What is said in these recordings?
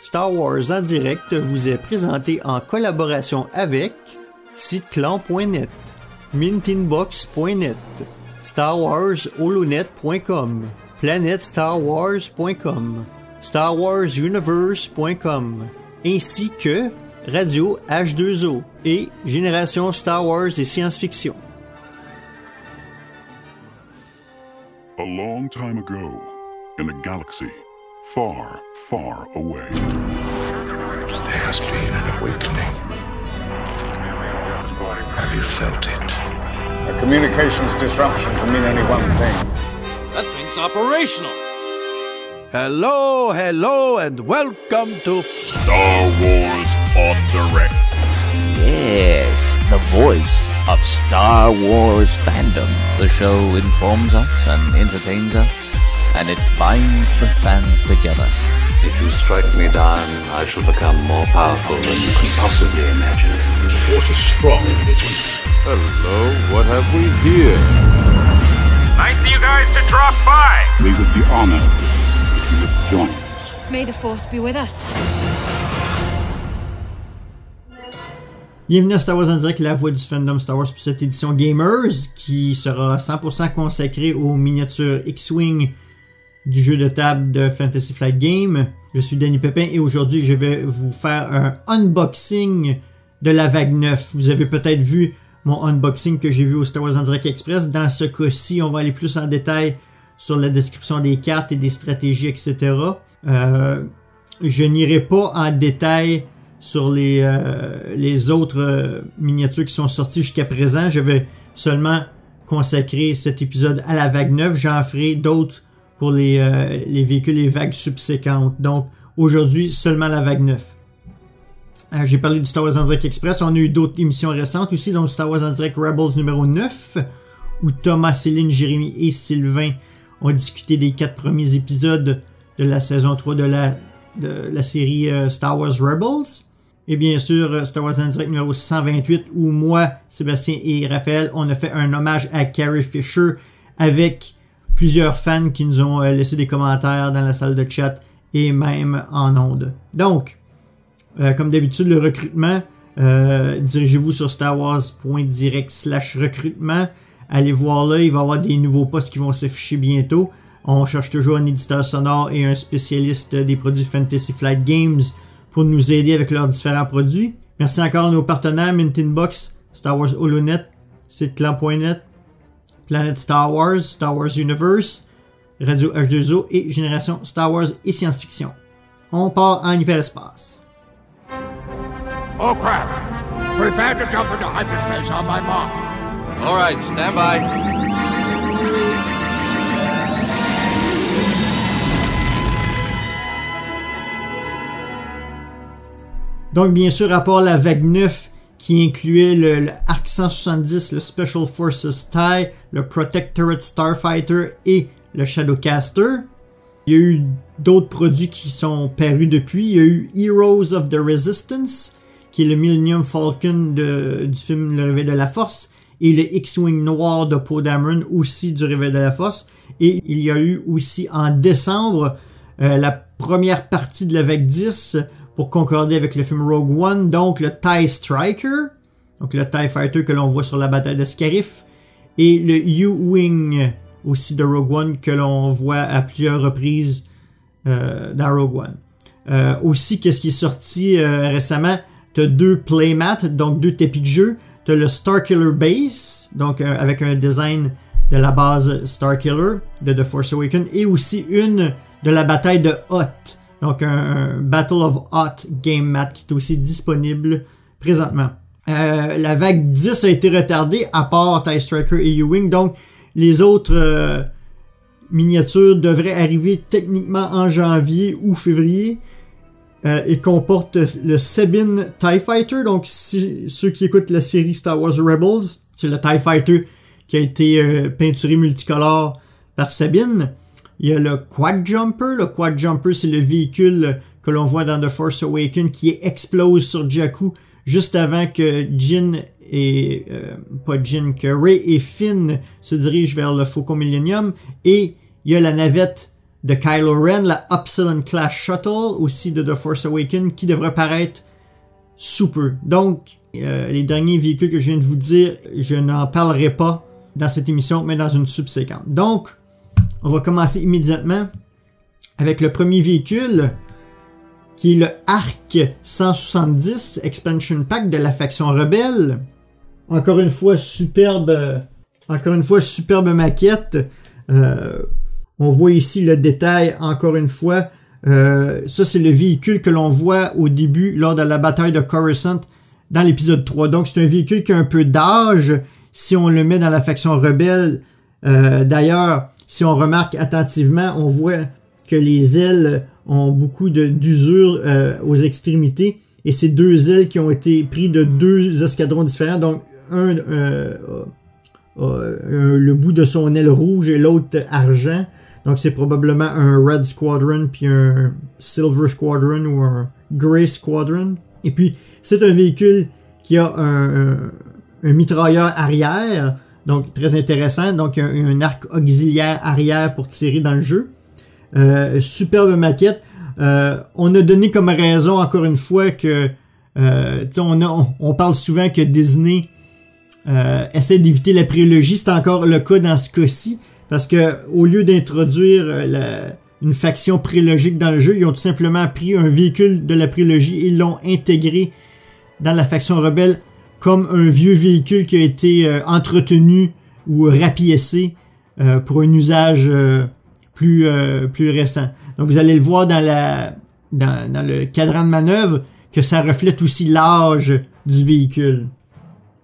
Star Wars en direct vous est présenté en collaboration avec siteclan.net, mintinbox.net, starwarsholonet.com, planetstarwars.com, starwarsuniverse.com, ainsi que Radio H2O et Génération Star Wars et Science-Fiction. A long time ago, in a galaxy far, far away, there has been an awakening. Have you felt it? A communications disruption can mean only one thing. That thing's operational. Hello, and welcome to Star Wars on Direct. Yes, the voice of Star Wars fandom. The show informs us and entertains us, and it binds the fans together. If you strike me down, I shall become more powerful than you can possibly imagine. The force is strong in this one. Hello, what have we here? Nice of you guys to drop by. We would be honored if you would join us. May the force be with us. Bienvenue à Star Wars en direct, la voix du fandom Star Wars pour cette édition Gamers qui sera 100% consacrée aux miniatures X-Wing du jeu de table de Fantasy Flight Game. Je suis Danny Pépin et aujourd'hui je vais vous faire un unboxing de la vague 9. Vous avez peut-être vu mon unboxing que j'ai vu au Star Wars en direct Express. Dans ce cas-ci, on va aller plus en détail sur la description des cartes et des stratégies, etc. Je n'irai pas en détail sur les autres miniatures qui sont sorties jusqu'à présent. Je vais seulement consacrer cet épisode à la vague 9. J'en ferai d'autres pour les véhicules et vagues subséquentes. Donc, aujourd'hui, seulement la vague 9. J'ai parlé du Star Wars en direct Express. On a eu d'autres émissions récentes aussi, donc Star Wars en direct Rebels numéro 9, où Thomas, Céline, Jérémy et Sylvain ont discuté des 4 premiers épisodes de la saison 3 de la série Star Wars Rebels. Et bien sûr, Star Wars en direct numéro 128, où moi, Sébastien et Raphaël, on a fait un hommage à Carrie Fisher avec plusieurs fans qui nous ont laissé des commentaires dans la salle de chat et même en ondes. Donc, comme d'habitude, le recrutement, dirigez-vous sur starwars.direct/recrutement. Allez voir là, il va y avoir des nouveaux postes qui vont s'afficher bientôt. On cherche toujours un éditeur sonore et un spécialiste des produits Fantasy Flight Games pour nous aider avec leurs différents produits. Merci encore à nos partenaires Mintinbox, Star Wars Holonet, siteclan.net, Planet Star Wars, Star Wars Universe, Radio H2O et Génération Star Wars et Science-Fiction. On part en hyperespace. Oh crap! Prepare to jump into hyperspace on my mark. All right, stand by. Donc, bien sûr, à part la vague 9 qui incluait le Arc 170, le Special Forces TIE, le Protectorate Starfighter et le Shadowcaster, il y a eu d'autres produits qui sont parus depuis. Il y a eu Heroes of the Resistance, qui est le Millennium Falcon du film Le Réveil de la Force, et le X-Wing Noir de Poe Dameron, aussi du Réveil de la Force. Et il y a eu aussi en décembre la première partie de la vague 10 pour concorder avec le film Rogue One, donc le TIE Striker, donc le TIE Fighter que l'on voit sur la bataille de Scarif, et le U-Wing aussi de Rogue One que l'on voit à plusieurs reprises dans Rogue One. Aussi, qu'est-ce qui est sorti récemment? Tu as 2 playmats, donc 2 tapis de jeu. Tu as le Starkiller Base, donc avec un design de la base Starkiller de The Force Awakens, et aussi une de la bataille de Hoth, donc un Battle of Hoth game mat qui est aussi disponible présentement. La vague 10 a été retardée à part TIE Striker et U-Wing, donc les autres miniatures devraient arriver techniquement en janvier ou février. Et comporte le Sabine TIE Fighter. Donc, ceux qui écoutent la série Star Wars Rebels, c'est le TIE Fighter qui a été peinturé multicolore par Sabine. Il y a le Quad Jumper. Le Quad Jumper, c'est le véhicule que l'on voit dans The Force Awakens qui explose sur Jakku juste avant que que Rey et Finn se dirigent vers le Faucon Millennium. Et il y a la navette de Kylo Ren, la Upsilon Class Shuttle, aussi de The Force Awakens, qui devrait paraître sous peu. Donc, les derniers véhicules que je viens de vous dire, je n'en parlerai pas dans cette émission, mais dans une subséquente. Donc, on va commencer immédiatement avec le premier véhicule, qui est le ARC 170 Expansion Pack de la faction rebelle. Encore une fois, superbe maquette. On voit ici le détail, encore une fois. Ça, c'est le véhicule que l'on voit au début, lors de la bataille de Coruscant, dans l'épisode 3. Donc, c'est un véhicule qui a un peu d'âge, si on le met dans la faction rebelle. D'ailleurs, si on remarque attentivement, on voit que les ailes ont beaucoup d'usure aux extrémités. Et c'est deux ailes qui ont été prises de deux escadrons différents. Donc, le bout de son aile rouge et l'autre argent. Donc, c'est probablement un Red Squadron, puis un Silver Squadron ou un Grey Squadron. Et puis, c'est un véhicule qui a un mitrailleur arrière. Donc, très intéressant. Donc, un arc auxiliaire arrière pour tirer dans le jeu. Superbe maquette. On a donné comme raison, encore une fois, que on parle souvent que Disney essaie d'éviter la prélogie. C'est encore le cas dans ce cas-ci. Parce que au lieu d'introduire une faction prélogique dans le jeu, ils ont tout simplement pris un véhicule de la prélogie et l'ont intégré dans la faction rebelle comme un vieux véhicule qui a été entretenu ou rapiécé pour un usage plus récent. Donc vous allez le voir dans le cadran de manœuvre que ça reflète aussi l'âge du véhicule.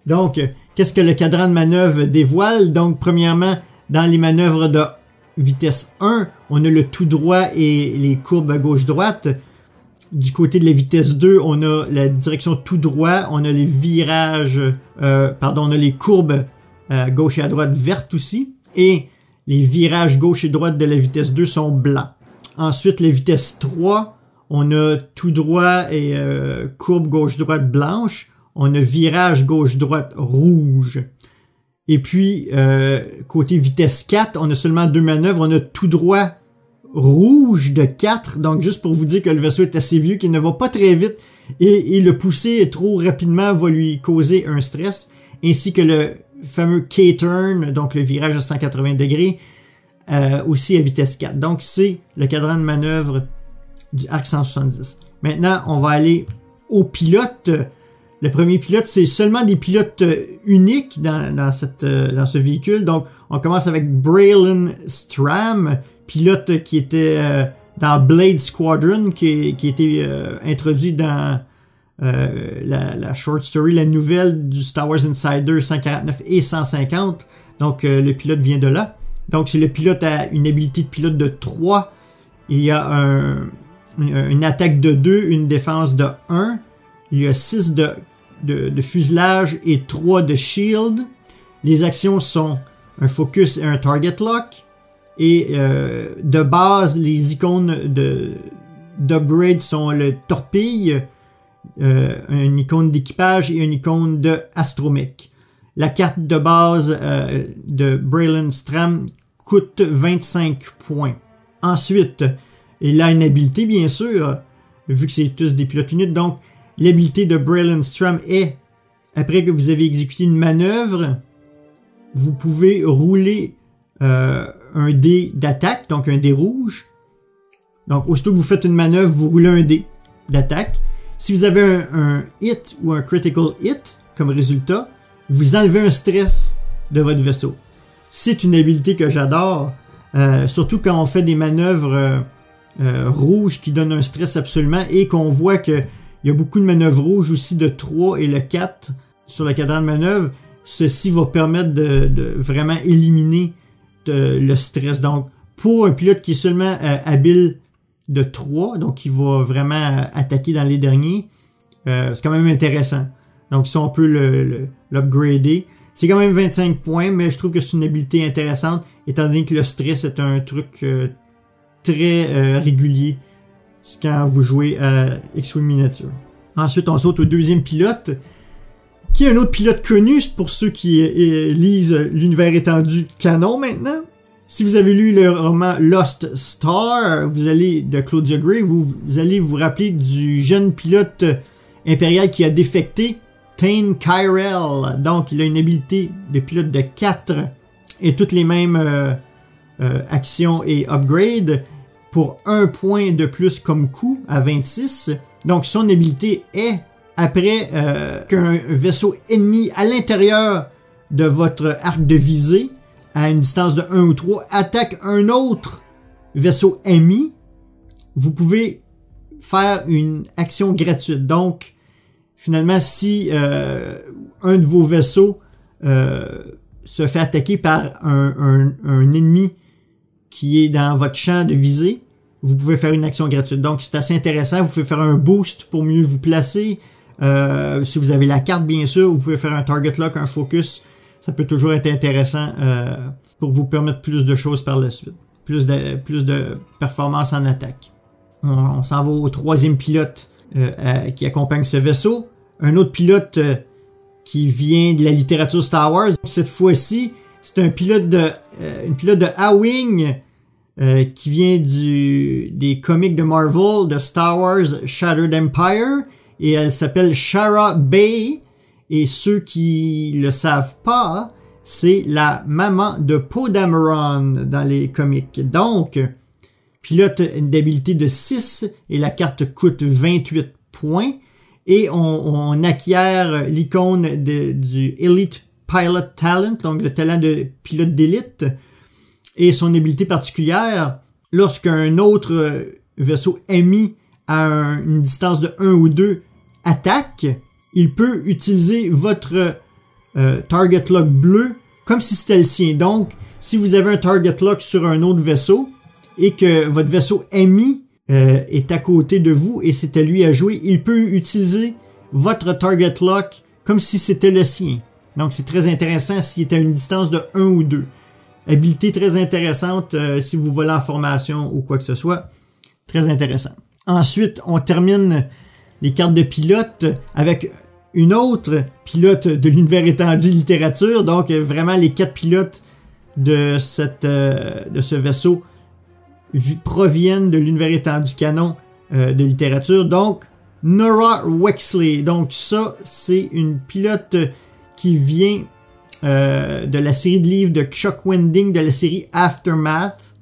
Donc, qu'est-ce que le cadran de manœuvre dévoile? Donc, premièrement, dans les manœuvres de vitesse 1, on a le tout droit et les courbes à gauche-droite. Du côté de la vitesse 2, on a la direction tout droit, on a les virages, on a les courbes à gauche et à droite vertes aussi. Et les virages gauche et droite de la vitesse 2 sont blancs. Ensuite, la vitesse 3, on a tout droit et courbe gauche-droite blanche. On a virage gauche-droite rouge. Et puis, côté vitesse 4, on a seulement deux manœuvres. On a tout droit rouge de 4. Donc, juste pour vous dire que le vaisseau est assez vieux, qu'il ne va pas très vite. Et le pousser trop rapidement va lui causer un stress. Ainsi que le fameux K-turn, donc le virage à 180 degrés, aussi à vitesse 4. Donc, c'est le cadran de manœuvre du ARC 170. Maintenant, on va aller au pilote. Le premier pilote, c'est seulement des pilotes uniques dans ce véhicule. Donc, on commence avec Braylon Stram, pilote qui était dans Blade Squadron, qui a été introduit dans la short story, la nouvelle du Star Wars Insider 149 et 150. Donc, le pilote vient de là. Donc, c'est le pilote à une habilité de pilote de 3. Il y a une attaque de 2, une défense de 1. Il y a 6 de fuselage et 3 de shield. Les actions sont un focus et un target lock. Et de base, les icônes d'upgrade sont le torpille, une icône d'équipage et une icône de astromech. La carte de base de Braylon Stram coûte 25 points. Ensuite, il a une habilité, bien sûr, vu que c'est tous des pilotes uniques. Donc, l'habilité de Braylon Stram est, après que vous avez exécuté une manœuvre, vous pouvez rouler un dé d'attaque, donc un dé rouge. Donc, aussitôt que vous faites une manœuvre, vous roulez un dé d'attaque. Si vous avez un hit ou un critical hit comme résultat, vous enlevez un stress de votre vaisseau. C'est une habilité que j'adore, surtout quand on fait des manœuvres rouges qui donnent un stress absolument et qu'on voit qu'il y a beaucoup de manœuvres rouges aussi de 3 et le 4 sur le cadran de manœuvre. Ceci va permettre de vraiment éliminer le stress. Donc, pour un pilote qui est seulement habile de 3, donc qui va vraiment attaquer dans les derniers, c'est quand même intéressant. Donc, si on peut l'upgrader, c'est quand même 25 points, mais je trouve que c'est une habilité intéressante, étant donné que le stress est un truc très régulier quand vous jouez à X-Wing Miniature. Ensuite, on saute au deuxième pilote, qui est un autre pilote connu pour ceux qui lisent l'univers étendu canon maintenant. Si vous avez lu le roman Lost Star, de Claudia Gray, vous allez vous rappeler du jeune pilote impérial qui a défecté, Thane Kyrell. Donc, il a une habilité de pilote de 4 et toutes les mêmes actions et upgrades pour 1 point de plus comme coup à 26. Donc, son habilité est, après qu'un vaisseau ennemi à l'intérieur de votre arc de visée, à une distance de 1 ou 3, attaque un autre vaisseau ennemi, vous pouvez faire une action gratuite. Donc, finalement, si un de vos vaisseaux se fait attaquer par un ennemi qui est dans votre champ de visée, vous pouvez faire une action gratuite. Donc, c'est assez intéressant. Vous pouvez faire un boost pour mieux vous placer. Si vous avez la carte, bien sûr, vous pouvez faire un target lock, un focus. Ça peut toujours être intéressant pour vous permettre plus de choses par la suite. Plus de performance en attaque. On s'en va au 3e pilote qui accompagne ce vaisseau. Un autre pilote qui vient de la littérature Star Wars. Cette fois-ci, c'est une pilote de A-Wing qui vient des comics de Marvel, de Star Wars Shattered Empire. Et elle s'appelle Shara Bay. Et ceux qui le savent pas, c'est la maman de Poe Dameron dans les comics. Donc, pilote d'habilité de 6 et la carte coûte 28 points. Et on acquiert l'icône du Elite Pilot Talent, donc le talent de pilote d'élite. Et son habilité particulière, lorsqu'un autre vaisseau ennemi à une distance de 1 ou 2 attaque, il peut utiliser votre target lock bleu comme si c'était le sien. Donc, si vous avez un target lock sur un autre vaisseau et que votre vaisseau ennemi est à côté de vous et c'est à lui à jouer, il peut utiliser votre target lock comme si c'était le sien. Donc, c'est très intéressant s'il est à une distance de 1 ou 2. Habilité très intéressante si vous volez en formation ou quoi que ce soit. Très intéressant. Ensuite, on termine les cartes de pilote avec une autre pilote de l'univers étendu littérature. Donc, vraiment, les 4 pilotes de ce vaisseau proviennent de l'univers étendu canon de littérature. Donc, Nora Wexley. Donc, ça, c'est une pilote qui vient de la série de livres de Chuck Wendig, de la série Aftermath.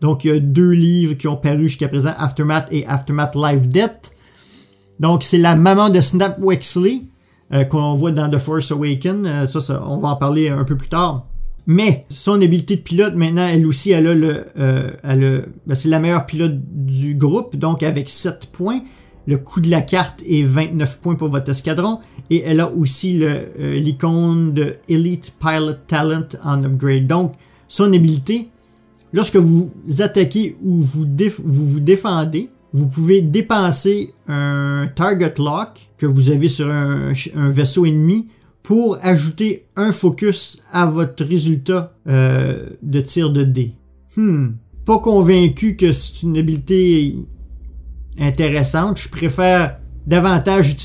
Donc, il y a 2 livres qui ont paru jusqu'à présent, Aftermath et Aftermath Life Death. Donc, c'est la maman de Snap Wexley qu'on voit dans The Force Awakens. Ça, on va en parler un peu plus tard. Mais son habilité de pilote, maintenant, elle aussi, c'est la meilleure pilote du groupe, donc avec 7 points. Le coût de la carte est 29 points pour votre escadron. Et elle a aussi l'icône de Elite Pilot Talent en upgrade. Donc, son habilité, lorsque vous attaquez ou vous défendez, vous pouvez dépenser un target lock que vous avez sur un vaisseau ennemi pour ajouter un focus à votre résultat de tir de dés. Pas convaincu que c'est une habilité intéressante. Je préfère davantage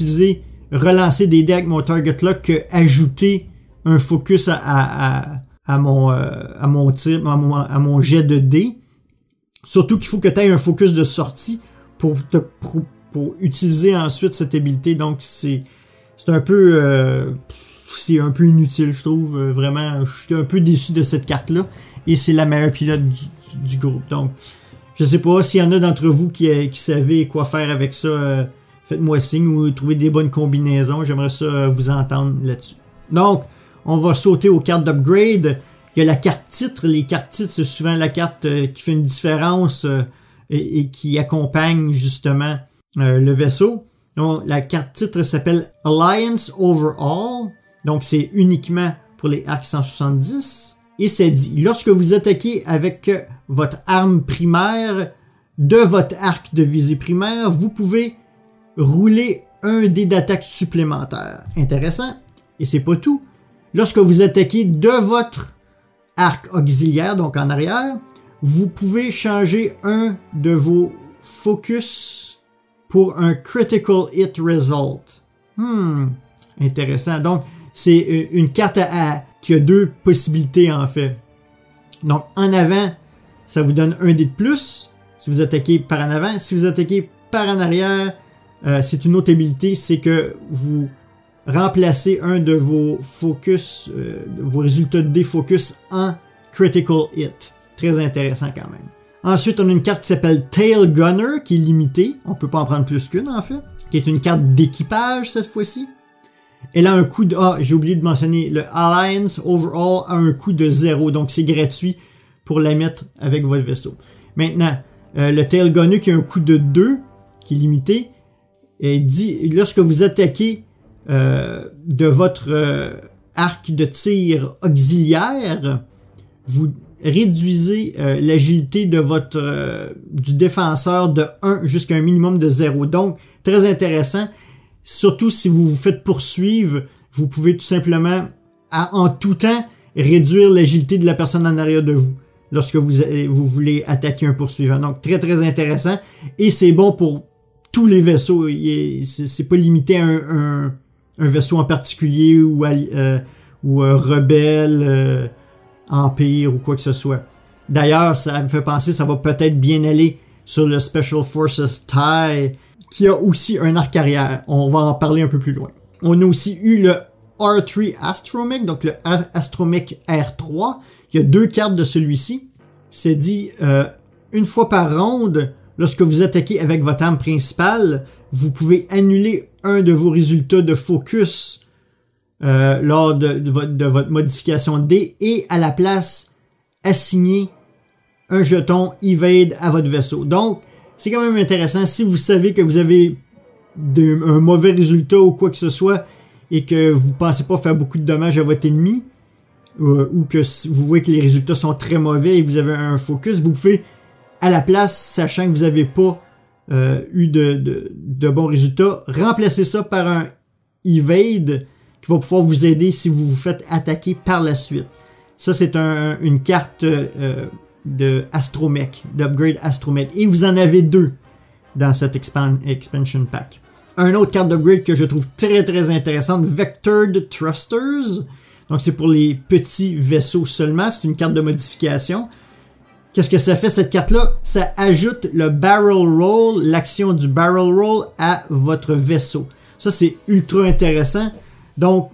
relancer des dés avec mon target lock que ajouter un focus à mon tir, à mon jet de dés. Surtout qu'il faut que tu aies un focus de sortie pour utiliser ensuite cette habilité. Donc c'est un peu inutile, je trouve. Vraiment, je suis un peu déçu de cette carte-là. Et c'est la meilleure pilote du groupe. Donc, je sais pas s'il y en a d'entre vous qui savez quoi faire avec ça. Faites-moi signe ou trouvez des bonnes combinaisons. J'aimerais ça vous entendre là-dessus. Donc, on va sauter aux cartes d'upgrade. Il y a la carte titre. Les cartes titres, c'est souvent la carte qui fait une différence et qui accompagne justement le vaisseau. Donc, la carte titre s'appelle Alliance Overall. Donc, c'est uniquement pour les arcs 170. Et c'est dit, lorsque vous attaquez avec votre arme primaire de votre arc de visée primaire, vous pouvez rouler un dé d'attaque supplémentaire. Intéressant. Et c'est pas tout. Lorsque vous attaquez de votre arc auxiliaire, donc en arrière, vous pouvez changer un de vos focus pour un critical hit result. Intéressant. Donc, c'est une carte qui a 2 possibilités en fait. Donc, en avant, ça vous donne 1 dé de plus si vous attaquez par en avant. Si vous attaquez par en arrière, c'est une autre habilité, c'est que vous remplacez un de vos focus, vos résultats de dés focus en critical hit. Très intéressant quand même. Ensuite, on a une carte qui s'appelle Tail Gunner, qui est limitée. On peut pas en prendre plus qu'une, en fait. Qui est une carte d'équipage, cette fois-ci. Elle a un coût de... Ah, j'ai oublié de mentionner. Le Alliance Overall a un coût de 0. Donc, c'est gratuit pour la mettre avec votre vaisseau. Maintenant, le Tail Gunner qui a un coût de 2, qui est limité, dit, lorsque vous attaquez de votre arc de tir auxiliaire, vous réduisez l'agilité de votre du défenseur de 1 jusqu'à un minimum de 0. Donc, très intéressant. Surtout si vous vous faites poursuivre, vous pouvez tout simplement, en tout temps, réduire l'agilité de la personne en arrière de vous lorsque vous voulez attaquer un poursuivant. Donc, très, très intéressant. Et c'est bon pour tous les vaisseaux. C'est pas limité à un vaisseau en particulier ou rebelle, empire ou quoi que ce soit. D'ailleurs, ça me fait penser, ça va peut-être bien aller sur le Special Forces TIE, qui a aussi un arc arrière. On va en parler un peu plus loin. On a aussi eu le R3 Astromech, donc le Astromech R3. Il y a 2 cartes de celui-ci. C'est dit, une fois par ronde, lorsque vous attaquez avec votre arme principale, vous pouvez annuler un de vos résultats de focus lors de votre modification de dés et à la place assigner un jeton Evade à votre vaisseau. Donc, c'est quand même intéressant. Si vous savez que vous avez un mauvais résultat ou quoi que ce soit et que vous pensez pas faire beaucoup de dommages à votre ennemi ou que vous voyez que les résultats sont très mauvais et que vous avez un focus, vous pouvez à la place, sachant que vous n'avez pas eu de bons résultats, remplacer ça par un Evade qui va pouvoir vous aider si vous vous faites attaquer par la suite. Ça, c'est une carte de Astromech, d'Upgrade Astromech. Et vous en avez 2 dans cette expansion pack. Un autre carte d'upgrade que je trouve très très intéressante, Vectored Thrusters. Donc c'est pour les petits vaisseaux seulement, c'est une carte de modification. Qu'est-ce que ça fait cette carte-là? Ça ajoute le Barrel Roll, l'action du Barrel Roll à votre vaisseau. Ça c'est ultra intéressant. Donc,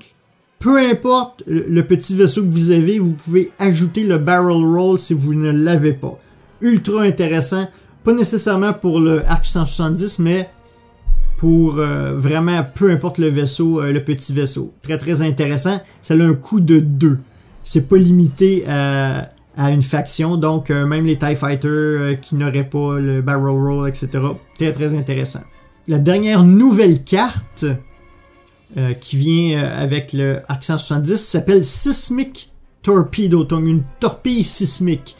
peu importe le petit vaisseau que vous avez, vous pouvez ajouter le Barrel Roll si vous ne l'avez pas. Ultra intéressant. Pas nécessairement pour le Arc 170, mais pour vraiment peu importe le vaisseau, le petit vaisseau. Très très intéressant. Ça a un coût de 2. C'est pas limité à une faction, donc même les TIE Fighters qui n'auraient pas le Barrel Roll, etc. Très très intéressant. La dernière nouvelle carte qui vient avec le Arc 170 s'appelle Seismic Torpedo, donc une torpille sismique.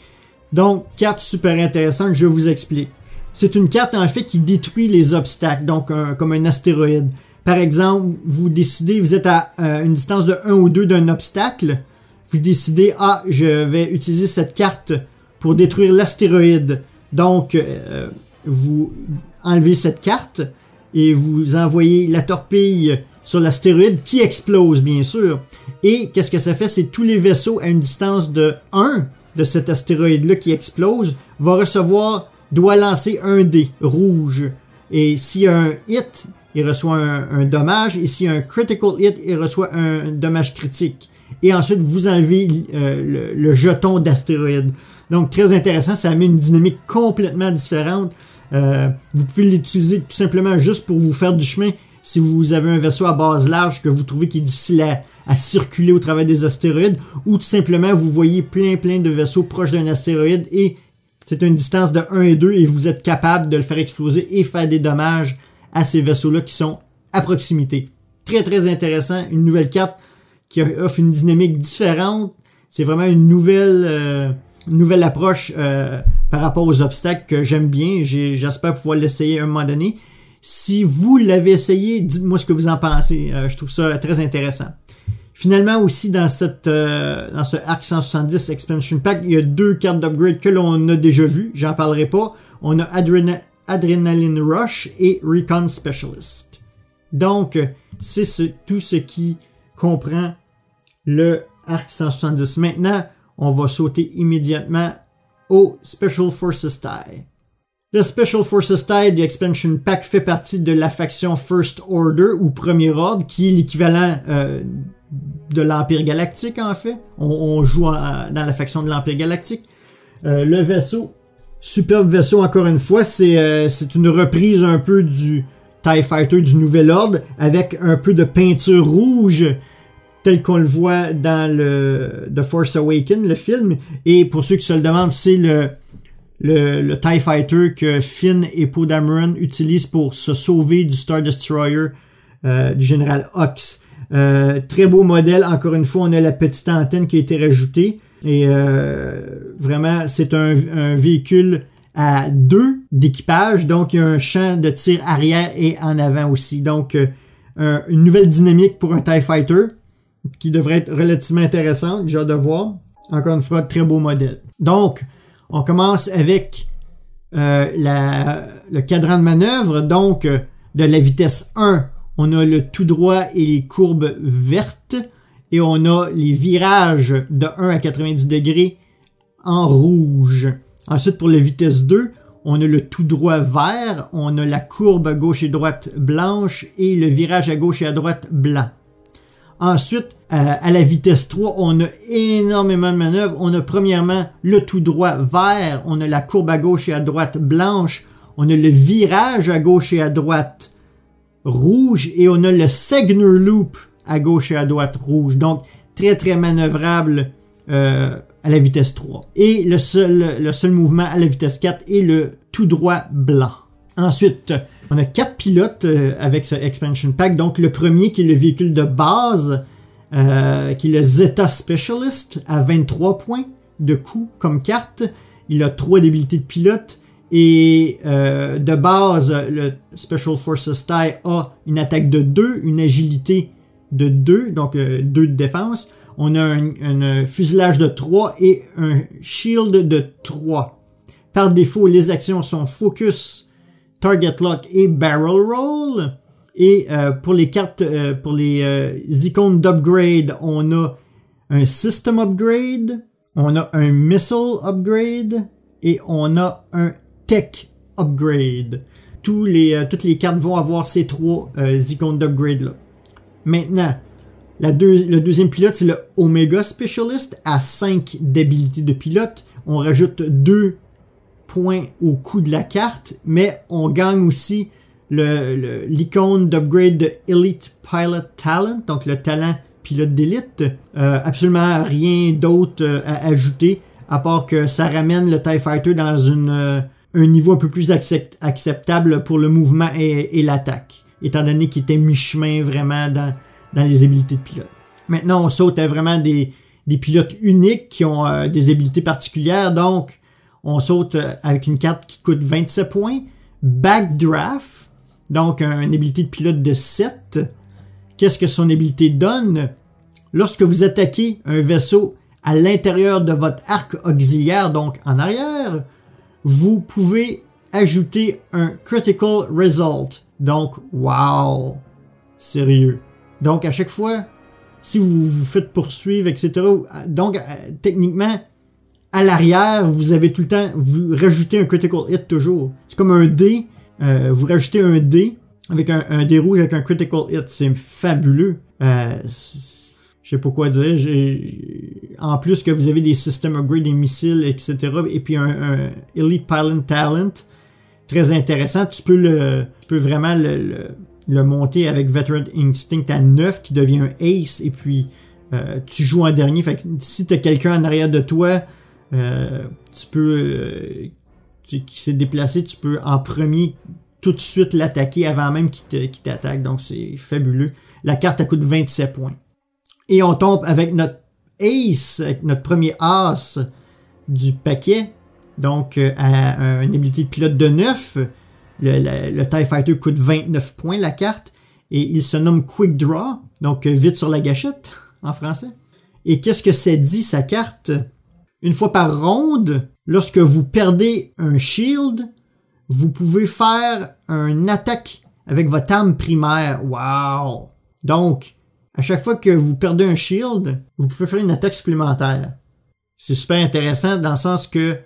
Donc, carte super intéressante, je vous explique. C'est une carte en fait qui détruit les obstacles, donc comme un astéroïde. Par exemple, vous décidez, vous êtes à une distance de 1 ou 2 d'un obstacle, vous décidez, je vais utiliser cette carte pour détruire l'astéroïde. Donc, vous enlevez cette carte et vous envoyez la torpille sur l'astéroïde qui explose, bien sûr. Et qu'est-ce que ça fait? C'est tous les vaisseaux à une distance de 1 de cet astéroïde-là qui explose doit lancer un dé rouge. Et s'il y a un hit, il reçoit un dommage. Et s'il y a un critical hit, il reçoit un dommage critique. Et ensuite, vous enlevez le jeton d'astéroïde. Donc, très intéressant. Ça met une dynamique complètement différente. Vous pouvez l'utiliser tout simplement juste pour vous faire du chemin. Si vous avez un vaisseau à base large que vous trouvez qui est difficile à circuler au travers des astéroïdes, ou tout simplement vous voyez plein de vaisseaux proches d'un astéroïde et c'est une distance de 1 et 2 et vous êtes capable de le faire exploser et faire des dommages à ces vaisseaux-là qui sont à proximité. Très très intéressant, une nouvelle carte qui offre une dynamique différente. C'est vraiment une nouvelle approche par rapport aux obstacles que j'aime bien. J'espère pouvoir l'essayer à un moment donné. Si vous l'avez essayé, dites-moi ce que vous en pensez. Je trouve ça très intéressant. Finalement aussi dans ce Arc 170 Expansion Pack, il y a 2 cartes d'upgrade que l'on a déjà vues. J'en parlerai pas. On a Adrenaline Rush et Recon Specialist. Donc, c'est tout ce qui comprend le Arc 170. Maintenant, on va sauter immédiatement au Special Forces TIE. Le Special Forces TIE du Expansion Pack fait partie de la faction First Order ou Premier Ordre, qui est l'équivalent de l'Empire Galactique en fait. On joue dans la faction de l'Empire Galactique. Le vaisseau, superbe vaisseau encore une fois, c'est une reprise un peu du TIE Fighter du Nouvel Ordre avec un peu de peinture rouge tel qu'on le voit dans le The Force Awakens, le film. Et pour ceux qui se le demandent, c'est le TIE Fighter que Finn et Poe Dameron utilisent pour se sauver du Star Destroyer du général Hux. Très beau modèle, encore une fois, on a la petite antenne qui a été rajoutée. Et vraiment, c'est un véhicule à 2 d'équipage, donc il y a un champ de tir arrière et en avant aussi. Donc, une nouvelle dynamique pour un TIE Fighter qui devrait être relativement intéressante, j'ai hâte de voir. Encore une fois, très beau modèle. Donc, on commence avec le cadran de manœuvre. Donc, de la vitesse 1, on a le tout droit et les courbes vertes. Et on a les virages de 1 à 90 degrés en rouge. Ensuite, pour la vitesse 2, on a le tout droit vert. On a la courbe à gauche et droite blanche et le virage à gauche et à droite blanc. Ensuite, à la vitesse 3, on a énormément de manœuvres. On a premièrement le tout droit vert, on a la courbe à gauche et à droite blanche, on a le virage à gauche et à droite rouge et on a le Segner Loop à gauche et à droite rouge. Donc, très très manœuvrable à la vitesse 3. Et le seul mouvement à la vitesse 4 est le tout droit blanc. Ensuite, on a 4 pilotes avec ce Expansion Pack. Donc, le premier qui est le véhicule de base, qui est le Zeta Specialist, à 23 points de coup comme carte. Il a 3 d'habilité de pilote. Et de base, le Special Forces TIE a une attaque de 2, une agilité de 2, donc 2 de défense. On a un fuselage de 3 et un shield de 3. Par défaut, les actions sont Focus, Target Lock et Barrel Roll. Et pour les cartes, pour les icônes d'upgrade, on a un System Upgrade, on a un Missile Upgrade et on a un Tech Upgrade. Toutes les cartes vont avoir ces 3 icônes d'upgrade là. Maintenant, le deuxième pilote, c'est le Omega Specialist à 5 d'habilité de pilote. On rajoute 2 points au coût de la carte, mais on gagne aussi l'icône d'upgrade de Elite Pilot Talent, donc le talent pilote d'élite. Absolument rien d'autre à ajouter, à part que ça ramène le TIE Fighter dans un niveau un peu plus acceptable pour le mouvement et l'attaque, étant donné qu'il était mi-chemin vraiment dans les habilités de pilote. Maintenant, on saute à vraiment des pilotes uniques qui ont des habilités particulières, donc on saute avec une carte qui coûte 27 points, Backdraft, donc une habilité de pilote de 7. Qu'est-ce que son habilité donne? Lorsque vous attaquez un vaisseau à l'intérieur de votre arc auxiliaire, donc en arrière, vous pouvez ajouter un Critical Result. Donc, wow! Sérieux. Donc, à chaque fois, si vous vous faites poursuivre, etc., donc, techniquement, à l'arrière, vous avez tout le temps, vous rajoutez un Critical Hit toujours. C'est comme un dé. Vous rajoutez un dé avec un dé rouge avec un Critical Hit. C'est fabuleux. Je sais pas quoi dire. En plus que vous avez des system upgrade, des missiles, etc. Et puis un Elite Pilot Talent. Très intéressant. Tu peux vraiment le monter avec Veteran Instinct à 9 qui devient un Ace. Et puis tu joues en dernier. Fait que si tu as quelqu'un en arrière de toi, tu peux qui s'est déplacé, tu peux en premier tout de suite l'attaquer avant même qu'il t'attaque. Donc c'est fabuleux. La carte elle coûte 27 points. Et on tombe avec notre Ace, avec notre premier As du paquet. Donc à une habilité de pilote de 9. Le TIE Fighter coûte 29 points la carte. Et il se nomme Quick Draw. Donc vite sur la gâchette en français. Et qu'est-ce que ça dit sa carte? Une fois par ronde, lorsque vous perdez un shield, vous pouvez faire une attaque avec votre arme primaire. Wow! Donc, à chaque fois que vous perdez un shield, vous pouvez faire une attaque supplémentaire. c'est super intéressant dans le sens que,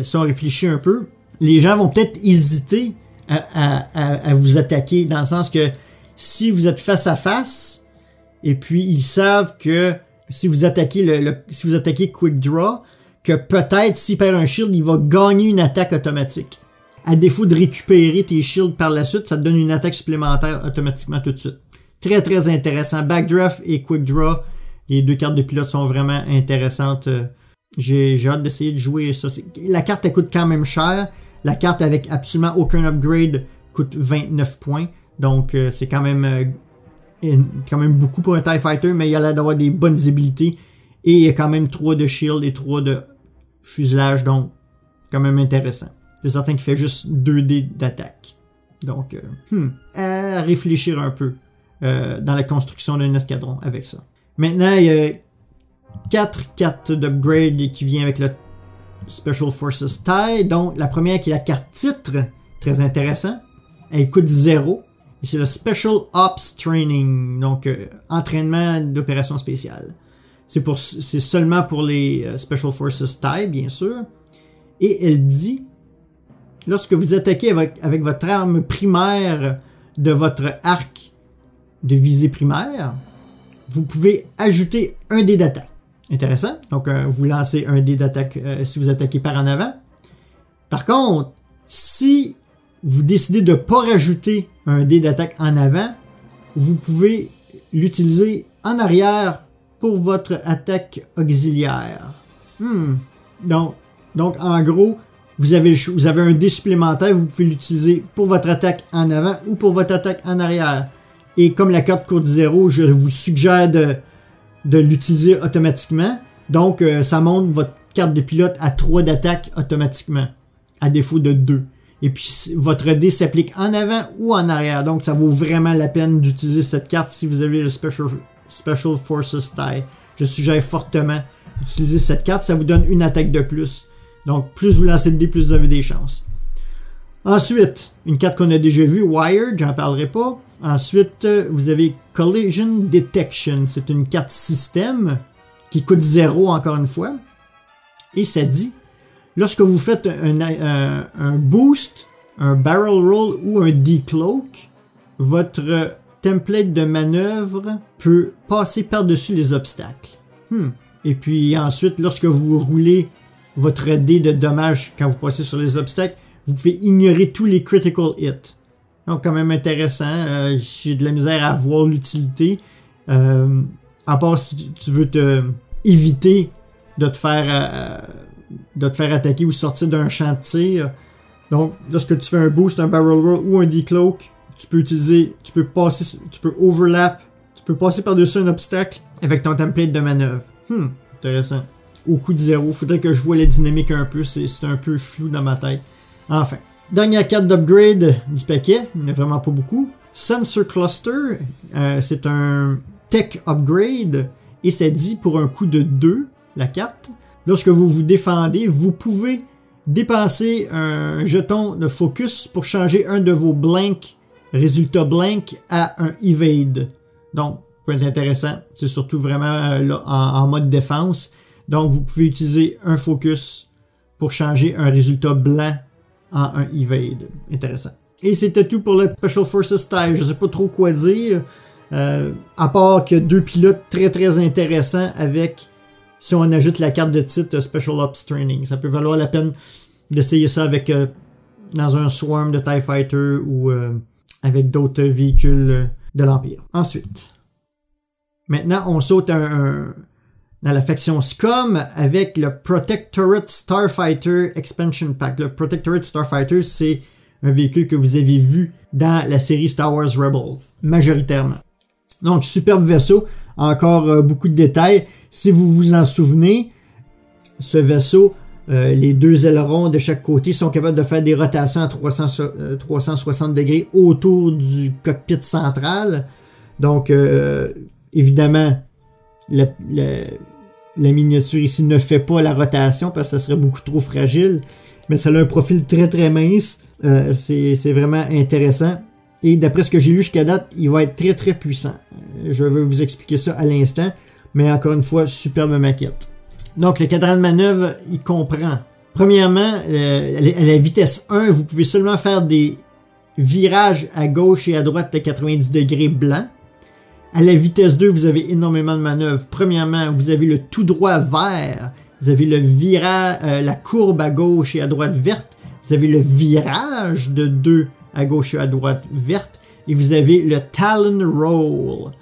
si on réfléchit un peu, les gens vont peut-être hésiter à vous attaquer, dans le sens que si vous êtes face à face, et puis ils savent que si vous attaquez si vous attaquez Quick Draw, que peut-être s'il perd un shield, il va gagner une attaque automatique. À défaut de récupérer tes shields par la suite, ça te donne une attaque supplémentaire automatiquement tout de suite. Très très intéressant. Backdraft et Quick Draw, les deux cartes de pilote sont vraiment intéressantes. J'ai hâte d'essayer de jouer ça. La carte elle coûte quand même cher. La carte avec absolument aucun upgrade coûte 29 points. Donc c'est quand même beaucoup pour un TIE Fighter, mais il a l'air d'avoir des bonnes habilités. Et il y a quand même 3 de shield et 3 de fuselage, donc quand même intéressant. C'est certain qu'il fait juste 2D d'attaque. Donc, à réfléchir un peu dans la construction d'un escadron avec ça. Maintenant, il y a 4 cartes d'upgrade qui viennent avec le Special Forces TIE. Donc, la première qui est la carte titre, très intéressant. Elle coûte 0. Et c'est le Special Ops Training, donc entraînement d'opérations spéciales. C'est seulement pour les Special Forces TIE, bien sûr. Et elle dit, lorsque vous attaquez avec votre arme primaire de votre arc de visée primaire, vous pouvez ajouter un dé d'attaque. Intéressant. Donc, vous lancez un dé d'attaque si vous attaquez par en avant. Par contre, si vous décidez de ne pas rajouter un dé d'attaque en avant, vous pouvez l'utiliser en arrière pour votre attaque auxiliaire. Donc, en gros, vous avez un dé supplémentaire, vous pouvez l'utiliser pour votre attaque en avant ou pour votre attaque en arrière. Et comme la carte coûte 0, je vous suggère de l'utiliser automatiquement. Donc, ça monte votre carte de pilote à 3 d'attaque automatiquement, à défaut de 2. Et puis, votre dé s'applique en avant ou en arrière. Donc, ça vaut vraiment la peine d'utiliser cette carte si vous avez le Special Forces TIE. Je suggère fortement d'utiliser cette carte. Ça vous donne une attaque de plus. Donc, plus vous lancez de dés, plus vous avez des chances. Ensuite, une carte qu'on a déjà vue, Wired, j'en parlerai pas. Ensuite, vous avez Collision Detection. C'est une carte système qui coûte 0 encore une fois. Et ça dit, lorsque vous faites un boost, un barrel roll ou un decloak, votre template de manœuvre peut passer par-dessus les obstacles. Et puis ensuite, lorsque vous roulez votre dé de dommages quand vous passez sur les obstacles, vous pouvez ignorer tous les critical hits. Donc quand même intéressant. J'ai de la misère à voir l'utilité. À part si tu veux éviter de te faire attaquer ou sortir d'un champ de tir. Donc lorsque tu fais un boost, un barrel roll ou un decloak, tu peux overlap, tu peux passer par-dessus un obstacle avec ton template de manœuvre. Intéressant. Au coup de 0, faudrait que je vois la dynamique un peu, c'est un peu flou dans ma tête. Enfin, dernière carte d'upgrade du paquet, il n'y en a vraiment pas beaucoup. Sensor Cluster, c'est un tech upgrade et ça dit pour un coût de 2, la carte. Lorsque vous vous défendez, vous pouvez dépenser un jeton de focus pour changer un de vos résultats blank à un evade. Donc, ça peut être intéressant. C'est surtout vraiment là, en mode défense. Donc, vous pouvez utiliser un focus pour changer un résultat blanc en un evade. Intéressant. Et c'était tout pour le Special Forces TIE. Je sais pas trop quoi dire. À part que 2 pilotes très très intéressants avec, si on ajoute la carte de titre Special Ops Training. Ça peut valoir la peine d'essayer ça avec dans un swarm de TIE Fighter ou avec d'autres véhicules de l'Empire. Ensuite, maintenant on saute dans la faction SCUM avec le Protectorate Starfighter Expansion Pack. Le Protectorate Starfighter, c'est un véhicule que vous avez vu dans la série Star Wars Rebels, majoritairement. Donc, superbe vaisseau, encore beaucoup de détails. Si vous vous en souvenez, ce vaisseau, les 2 ailerons de chaque côté sont capables de faire des rotations à 360 degrés autour du cockpit central. Donc, évidemment, la miniature ici ne fait pas la rotation parce que ça serait beaucoup trop fragile, mais ça a un profil très très mince. C'est vraiment intéressant. Et d'après ce que j'ai lu jusqu'à date, il va être très très puissant. Je vais vous expliquer ça à l'instant, mais encore une fois, superbe maquette. Donc le cadran de manœuvre, il comprend. Premièrement, à la vitesse 1, vous pouvez seulement faire des virages à gauche et à droite de 90 degrés blanc. À la vitesse 2, vous avez énormément de manœuvres. Premièrement, vous avez le tout droit vert. Vous avez le virage, la courbe à gauche et à droite verte. Vous avez le virage de 2 à gauche et à droite verte. Et vous avez le Talon Roll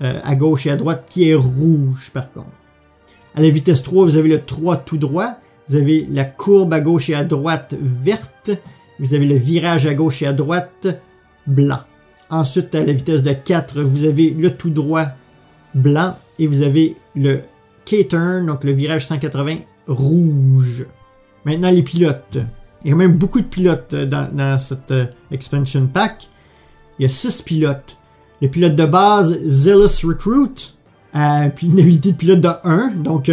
à gauche et à droite qui est rouge par contre. À la vitesse 3, vous avez le 3 tout droit. Vous avez la courbe à gauche et à droite verte. Vous avez le virage à gauche et à droite blanc. Ensuite, à la vitesse de 4, vous avez le tout droit blanc. Et vous avez le K-turn, donc le virage 180 rouge. Maintenant, les pilotes. Il y a même beaucoup de pilotes dans cette expansion pack. Il y a 6 pilotes. Le pilote de base, Zealous Recruit, puis une habilité de pilote de 1, donc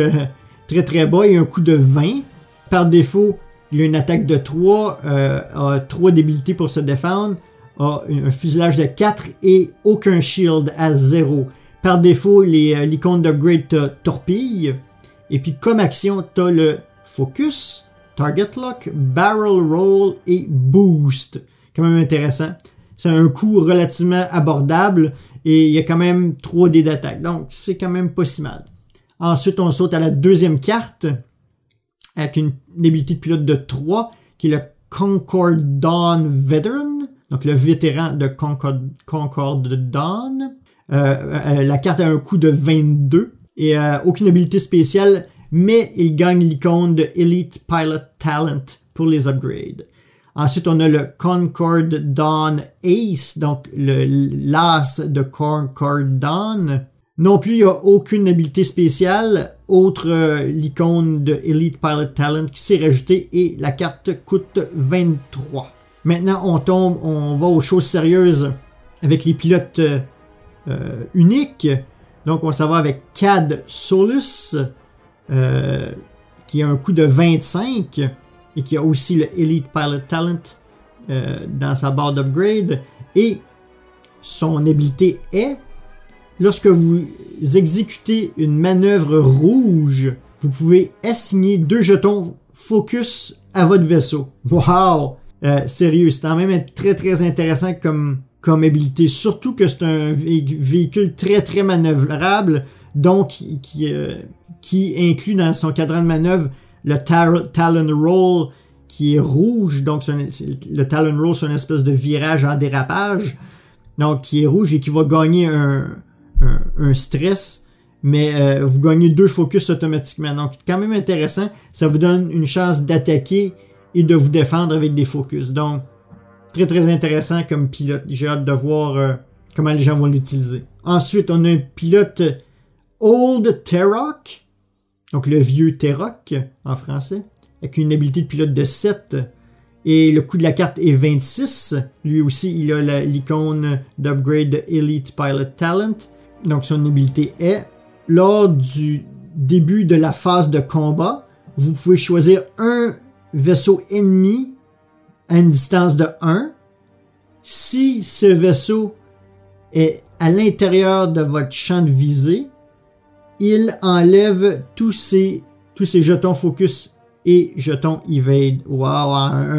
très très bas, il y a un coup de 20. Par défaut, il a une attaque de 3, a 3 d'habilité pour se défendre, a un fuselage de 4 et aucun shield à 0. Par défaut, l'icône d'upgrade te torpille. Et puis comme action, tu as le Focus, Target Lock, Barrel Roll et Boost. Quand même intéressant. C'est un coût relativement abordable et il y a quand même 3 dés d'attaque. Donc, c'est quand même pas si mal. Ensuite, on saute à la deuxième carte avec une habilité de pilote de 3 qui est le Concord Dawn Veteran. Donc, le vétéran de Concord Dawn. La carte a un coût de 22 et aucune habilité spéciale, mais il gagne l'icône de Elite Pilot Talent pour les upgrades. Ensuite, on a le Concord Dawn Ace, donc l'as de Concord Dawn. Non plus, il n'y a aucune habilité spéciale, autre l'icône de Elite Pilot Talent qui s'est rajoutée et la carte coûte 23. Maintenant, on va aux choses sérieuses avec les pilotes uniques. Donc, on s'en va avec Cad Solus, qui a un coût de 25. Et qui a aussi le Elite Pilot Talent dans sa barre d'upgrade. Et son habilité est, lorsque vous exécutez une manœuvre rouge, vous pouvez assigner 2 jetons focus à votre vaisseau. Wow! Sérieux, c'est quand même très très intéressant comme habilité. Surtout que c'est un véhicule très très manœuvrable, donc qui inclut dans son cadran de manœuvre le Talon Roll qui est rouge, donc le Talon Roll c'est une espèce de virage en dérapage, donc qui est rouge et qui va gagner un stress, mais vous gagnez 2 focus automatiquement, donc c'est quand même intéressant, ça vous donne une chance d'attaquer et de vous défendre avec des focus, donc très très intéressant comme pilote, j'ai hâte de voir comment les gens vont l'utiliser. Ensuite on a un pilote Old Terrock, donc le vieux Terrock en français, avec une habilité de pilote de 7. Et le coût de la carte est 26. Lui aussi, il a l'icône d'upgrade de Elite Pilot Talent. Donc son habilité est, lors du début de la phase de combat, vous pouvez choisir un vaisseau ennemi à une distance de 1. Si ce vaisseau est à l'intérieur de votre champ de visée, il enlève tous ses jetons focus et jetons evade. Wow,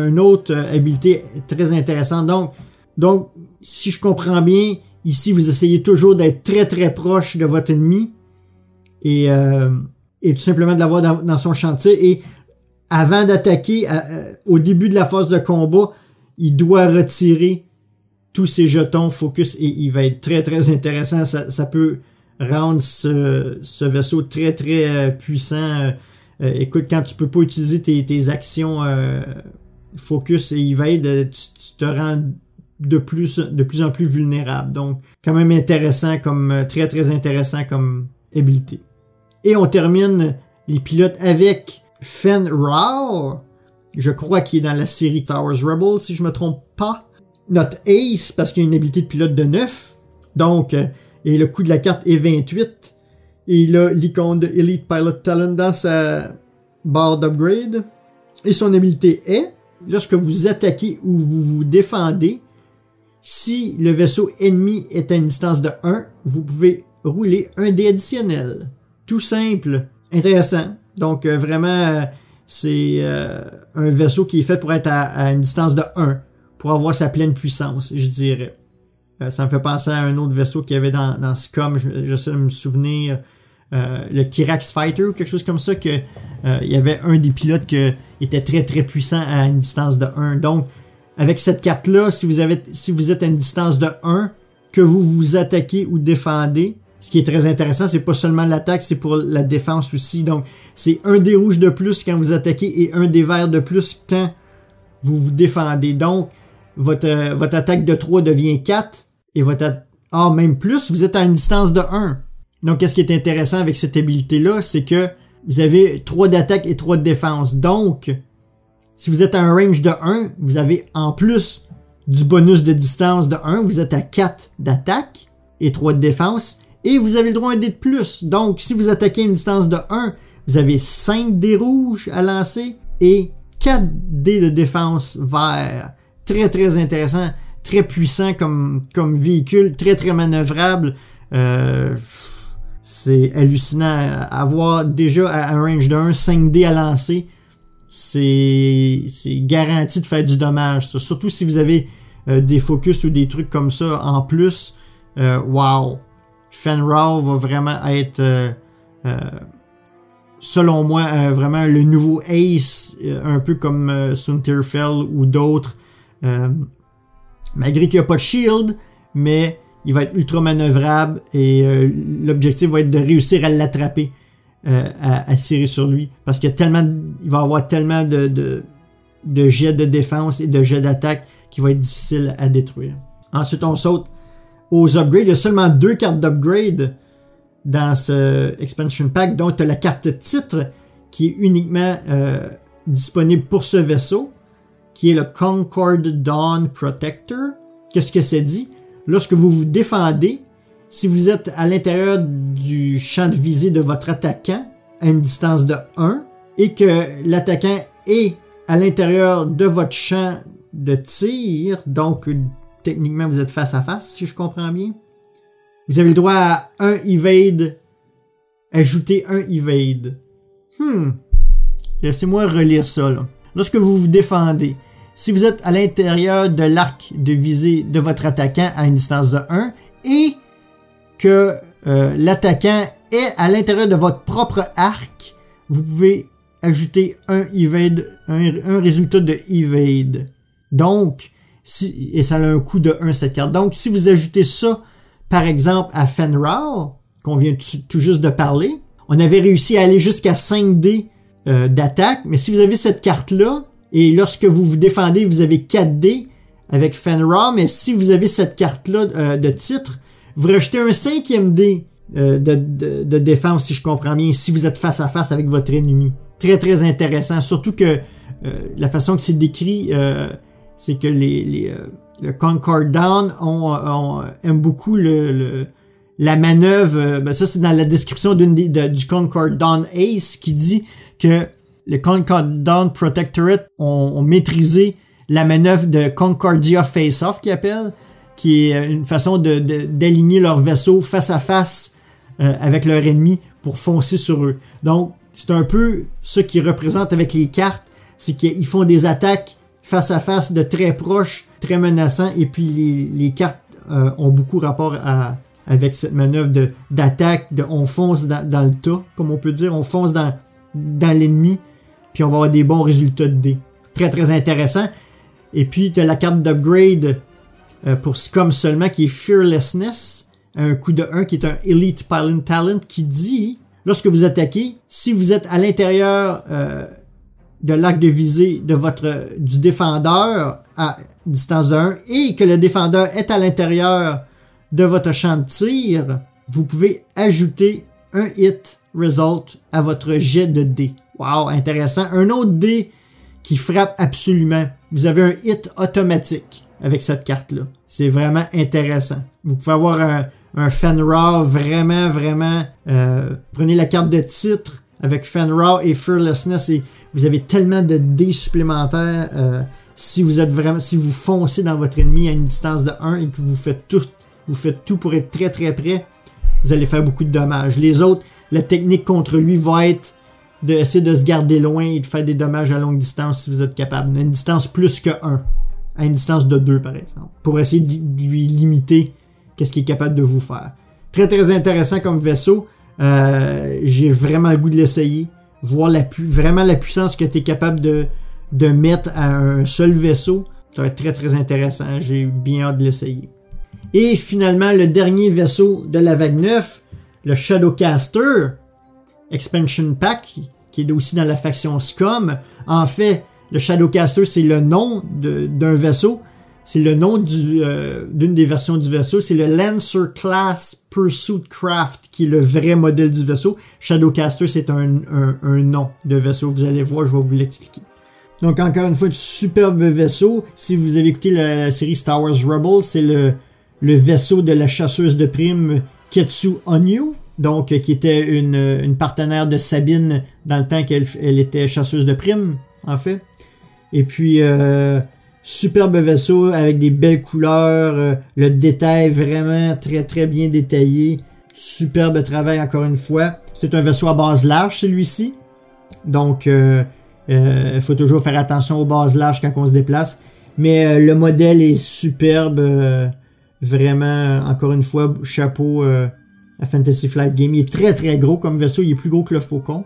une autre habilité très intéressante. Donc, si je comprends bien, ici vous essayez toujours d'être très très proche de votre ennemi et tout simplement de l'avoir dans son chantier. Et avant d'attaquer, au début de la phase de combat, il doit retirer tous ses jetons focus et evade. Très très intéressant. Ça peut rendre ce vaisseau très très puissant. Écoute, quand tu peux pas utiliser tes actions focus et evade, tu te rends de plus en plus vulnérable. Donc, quand même intéressant très très intéressant comme habilité. Et on termine les pilotes avec Fen Rao. Je crois qu'il est dans la série Star Wars Rebels, si je me trompe pas. Notre Ace, parce qu'il a une habilité de pilote de 9. Donc, et le coût de la carte est 28. Et il a l'icône de Elite Pilot Talent dans sa barre d'upgrade. Et son habilité est, lorsque vous attaquez ou vous vous défendez, si le vaisseau ennemi est à une distance de 1, vous pouvez rouler un dé additionnel. Tout simple, intéressant. Donc vraiment, c'est un vaisseau qui est fait pour être à une distance de 1, pour avoir sa pleine puissance, je dirais. Ça me fait penser à un autre vaisseau qu'il y avait dans Scum, j'essaie de me souvenir, le Kirax Fighter ou quelque chose comme ça, que il y avait un des pilotes qui était très très puissant à une distance de 1. Donc, avec cette carte-là, si vous êtes à une distance de 1, que vous vous attaquez ou défendez, ce qui est très intéressant, c'est pas seulement l'attaque, c'est pour la défense aussi. Donc, c'est un dé rouge de plus quand vous attaquez et un dé vert de plus quand vous vous défendez. Donc, votre attaque de 3 devient 4 et même plus, vous êtes à une distance de 1. Donc, qu'est-ce qui est intéressant avec cette habilité-là, c'est que vous avez 3 d'attaque et 3 de défense. Donc, si vous êtes à un range de 1, vous avez en plus du bonus de distance de 1, vous êtes à 4 d'attaque et 3 de défense, et vous avez le droit à un dé de plus. Donc, si vous attaquez à une distance de 1, vous avez 5 dés rouges à lancer et 4 dés de défense verts. Très, très intéressant, très puissant comme véhicule, très, très manœuvrable. C'est hallucinant. Avoir déjà à un range de 1, 5 dés à lancer, c'est garanti de faire du dommage. Ça. Surtout si vous avez des focus ou des trucs comme ça en plus. Wow! Fenrir va vraiment être, selon moi, vraiment le nouveau Ace, un peu comme Sunterfell ou d'autres. Malgré qu'il n'y a pas de shield, mais il va être ultra manœuvrable et l'objectif va être de réussir à l'attraper, à tirer sur lui, parce qu'il va avoir tellement de jets de défense et de jets d'attaque qui va être difficile à détruire. Ensuite, on saute aux upgrades. Il y a seulement 2 cartes d'upgrade dans ce expansion pack. Donc, tu as la carte titre qui est uniquement disponible pour ce vaisseau, qui est le Concord Dawn Protector. Qu'est-ce que ça dit? Lorsque vous vous défendez, si vous êtes à l'intérieur du champ de visée de votre attaquant à une distance de 1 et que l'attaquant est à l'intérieur de votre champ de tir, donc techniquement vous êtes face à face, si je comprends bien, vous avez le droit à un evade, ajouter un evade. Laissez-moi relire ça, là. Lorsque vous vous défendez, si vous êtes à l'intérieur de l'arc de visée de votre attaquant à une distance de 1 et que l'attaquant est à l'intérieur de votre propre arc, vous pouvez ajouter un evade, un résultat de evade. Donc, et ça a un coût de 1 cette carte. Donc, si vous ajoutez ça, par exemple, à Fenrir, qu'on vient tout juste de parler, on avait réussi à aller jusqu'à 5 dés d'attaque, mais si vous avez cette carte-là, et lorsque vous vous défendez, vous avez 4 dés avec Fenrir, mais si vous avez cette carte-là de titre, vous rajoutez un 5e dé de défense, si je comprends bien, si vous êtes face à face avec votre ennemi. Très, très intéressant. Surtout que la façon que c'est décrit, c'est que le Concord Dawn aime beaucoup la manœuvre. Ça, c'est dans la description du Concord Dawn Ace qui dit que le Concord Dawn Protectorate ont maîtrisé la manœuvre de Concordia Face-Off qu'ils appellent, qui est une façon d'aligner leur vaisseau face à face avec leur ennemi pour foncer sur eux. Donc, c'est un peu ce qu'ils représentent avec les cartes, c'est qu'ils font des attaques face à face de très proches, très menaçants, et puis les cartes ont beaucoup rapport avec cette manœuvre d'attaque, on fonce dans le tas, comme on peut dire, on fonce dans l'ennemi, puis on va avoir des bons résultats de dés. Très très intéressant. Et puis tu as la carte d'upgrade pour Scum seulement, qui est Fearlessness, un coup de 1, qui est un Elite Pilot Talent, qui dit, lorsque vous attaquez, si vous êtes à l'intérieur de l'arc de visée du défendeur à distance de 1 et que le défendeur est à l'intérieur de votre champ de tir, vous pouvez ajouter un hit result à votre jet de dés. Wow, intéressant. Un autre dé qui frappe absolument. Vous avez un hit automatique avec cette carte-là. C'est vraiment intéressant. Vous pouvez avoir un Fenrir vraiment... prenez la carte de titre avec Fenrir et Fearlessness et vous avez tellement de dés supplémentaires si vous foncez dans votre ennemi à une distance de 1 et que vous faites tout pour être très très près, vous allez faire beaucoup de dommages. Les autres, la technique contre lui va être d'essayer de se garder loin et de faire des dommages à longue distance si vous êtes capable. Une distance plus que 1. À une distance de 2, par exemple. Pour essayer de lui limiter qu'est-ce qu'il est capable de vous faire. Très, très intéressant comme vaisseau. J'ai vraiment le goût de l'essayer. Voir vraiment la puissance que tu es capable de mettre à un seul vaisseau. Ça va être très, très intéressant. J'ai bien hâte de l'essayer. Et finalement, le dernier vaisseau de la vague 9, le Shadowcaster Expansion Pack, qui est aussi dans la faction SCUM. En fait, le Shadowcaster, c'est le nom d'un vaisseau. C'est le nom d'une des versions du vaisseau. C'est le Lancer Class Pursuit Craft, qui est le vrai modèle du vaisseau. Shadowcaster, c'est un nom de vaisseau. Vous allez voir, je vais vous l'expliquer. Donc, encore une fois, un superbe vaisseau. Si vous avez écouté la série Star Wars Rebels, c'est le vaisseau de la chasseuse de primes Ketsu Onyu. Donc, qui était une partenaire de Sabine dans le temps qu'elle était chasseuse de primes, en fait. Et puis, superbe vaisseau avec des belles couleurs, le détail vraiment très très bien détaillé. Superbe travail encore une fois. C'est un vaisseau à base large, celui-ci. Donc, il faut toujours faire attention aux bases larges quand on se déplace. Mais le modèle est superbe. Vraiment, encore une fois, chapeau à Fantasy Flight Games. Il est très très gros comme vaisseau. Il est plus gros que le Faucon.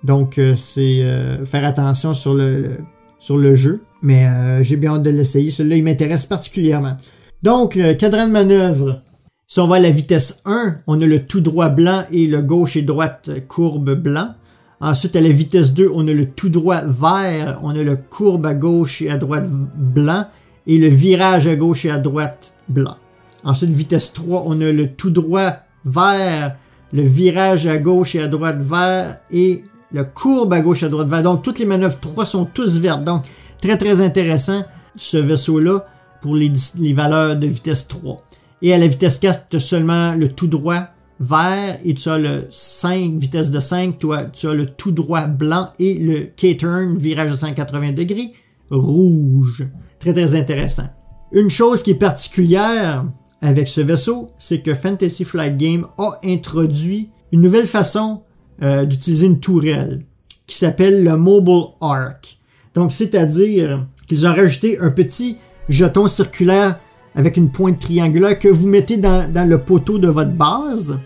Donc, c'est faire attention sur le jeu. Mais j'ai bien hâte de l'essayer. Celui-là, il m'intéresse particulièrement. Donc, le cadran de manœuvre. Si on va à la vitesse 1, on a le tout droit blanc et le gauche et droite courbe blanc. Ensuite, à la vitesse 2, on a le tout droit vert, on a le courbe à gauche et à droite blanc et le virage à gauche et à droite blanc. Ensuite, vitesse 3, on a le tout droit vert, le virage à gauche et à droite vert et le courbe à gauche et à droite vert. Donc, toutes les manœuvres 3 sont tous vertes. Donc, très très intéressant ce vaisseau-là pour les valeurs de vitesse 3. Et à la vitesse 4, tu as seulement le tout droit vert et tu as le 5, vitesse de 5, tu as le tout droit blanc et le K-turn, virage de 180 degrés, rouge. Très très intéressant. Une chose qui est particulière avec ce vaisseau, c'est que Fantasy Flight Games a introduit une nouvelle façon d'utiliser une tourelle qui s'appelle le Mobile Arc. Donc c'est-à-dire qu'ils ont rajouté un petit jeton circulaire avec une pointe triangulaire que vous mettez dans le poteau de votre base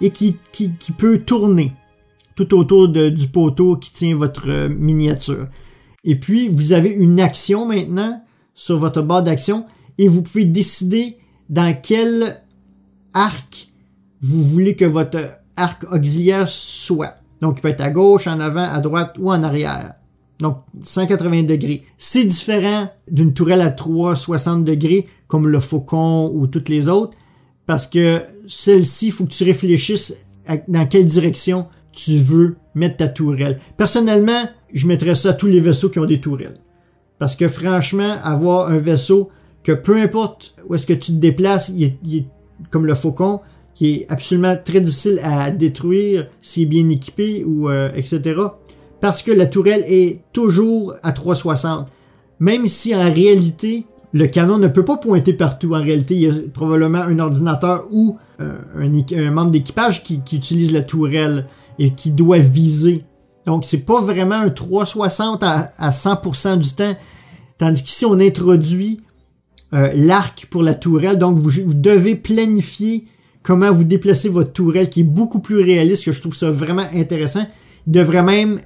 et qui peut tourner tout autour du poteau qui tient votre miniature. Et puis, vous avez une action maintenant sur votre barre d'action et vous pouvez décider dans quel arc vous voulez que votre arc auxiliaire soit. Donc, il peut être à gauche, en avant, à droite ou en arrière. Donc, 180 degrés. C'est différent d'une tourelle à 360 degrés comme le Faucon ou toutes les autres parce que celle-ci, il faut que tu réfléchisses dans quelle direction tu veux mettre ta tourelle. Personnellement, je mettrais ça à tous les vaisseaux qui ont des tourelles. Parce que franchement, avoir un vaisseau que peu importe où est-ce que tu te déplaces, il est comme le Faucon, qui est absolument très difficile à détruire s'il est bien équipé ou etc. Parce que la tourelle est toujours à 360. Même si en réalité, le canon ne peut pas pointer partout. En réalité, il y a probablement un ordinateur ou un membre d'équipage qui utilise la tourelle et qui doit viser. Donc, c'est pas vraiment un 360 à 100% du temps. Tandis qu'ici, on introduit l'arc pour la tourelle. Donc, vous devez planifier comment vous déplacez votre tourelle, qui est beaucoup plus réaliste, que je trouve ça vraiment intéressant. Il devrait même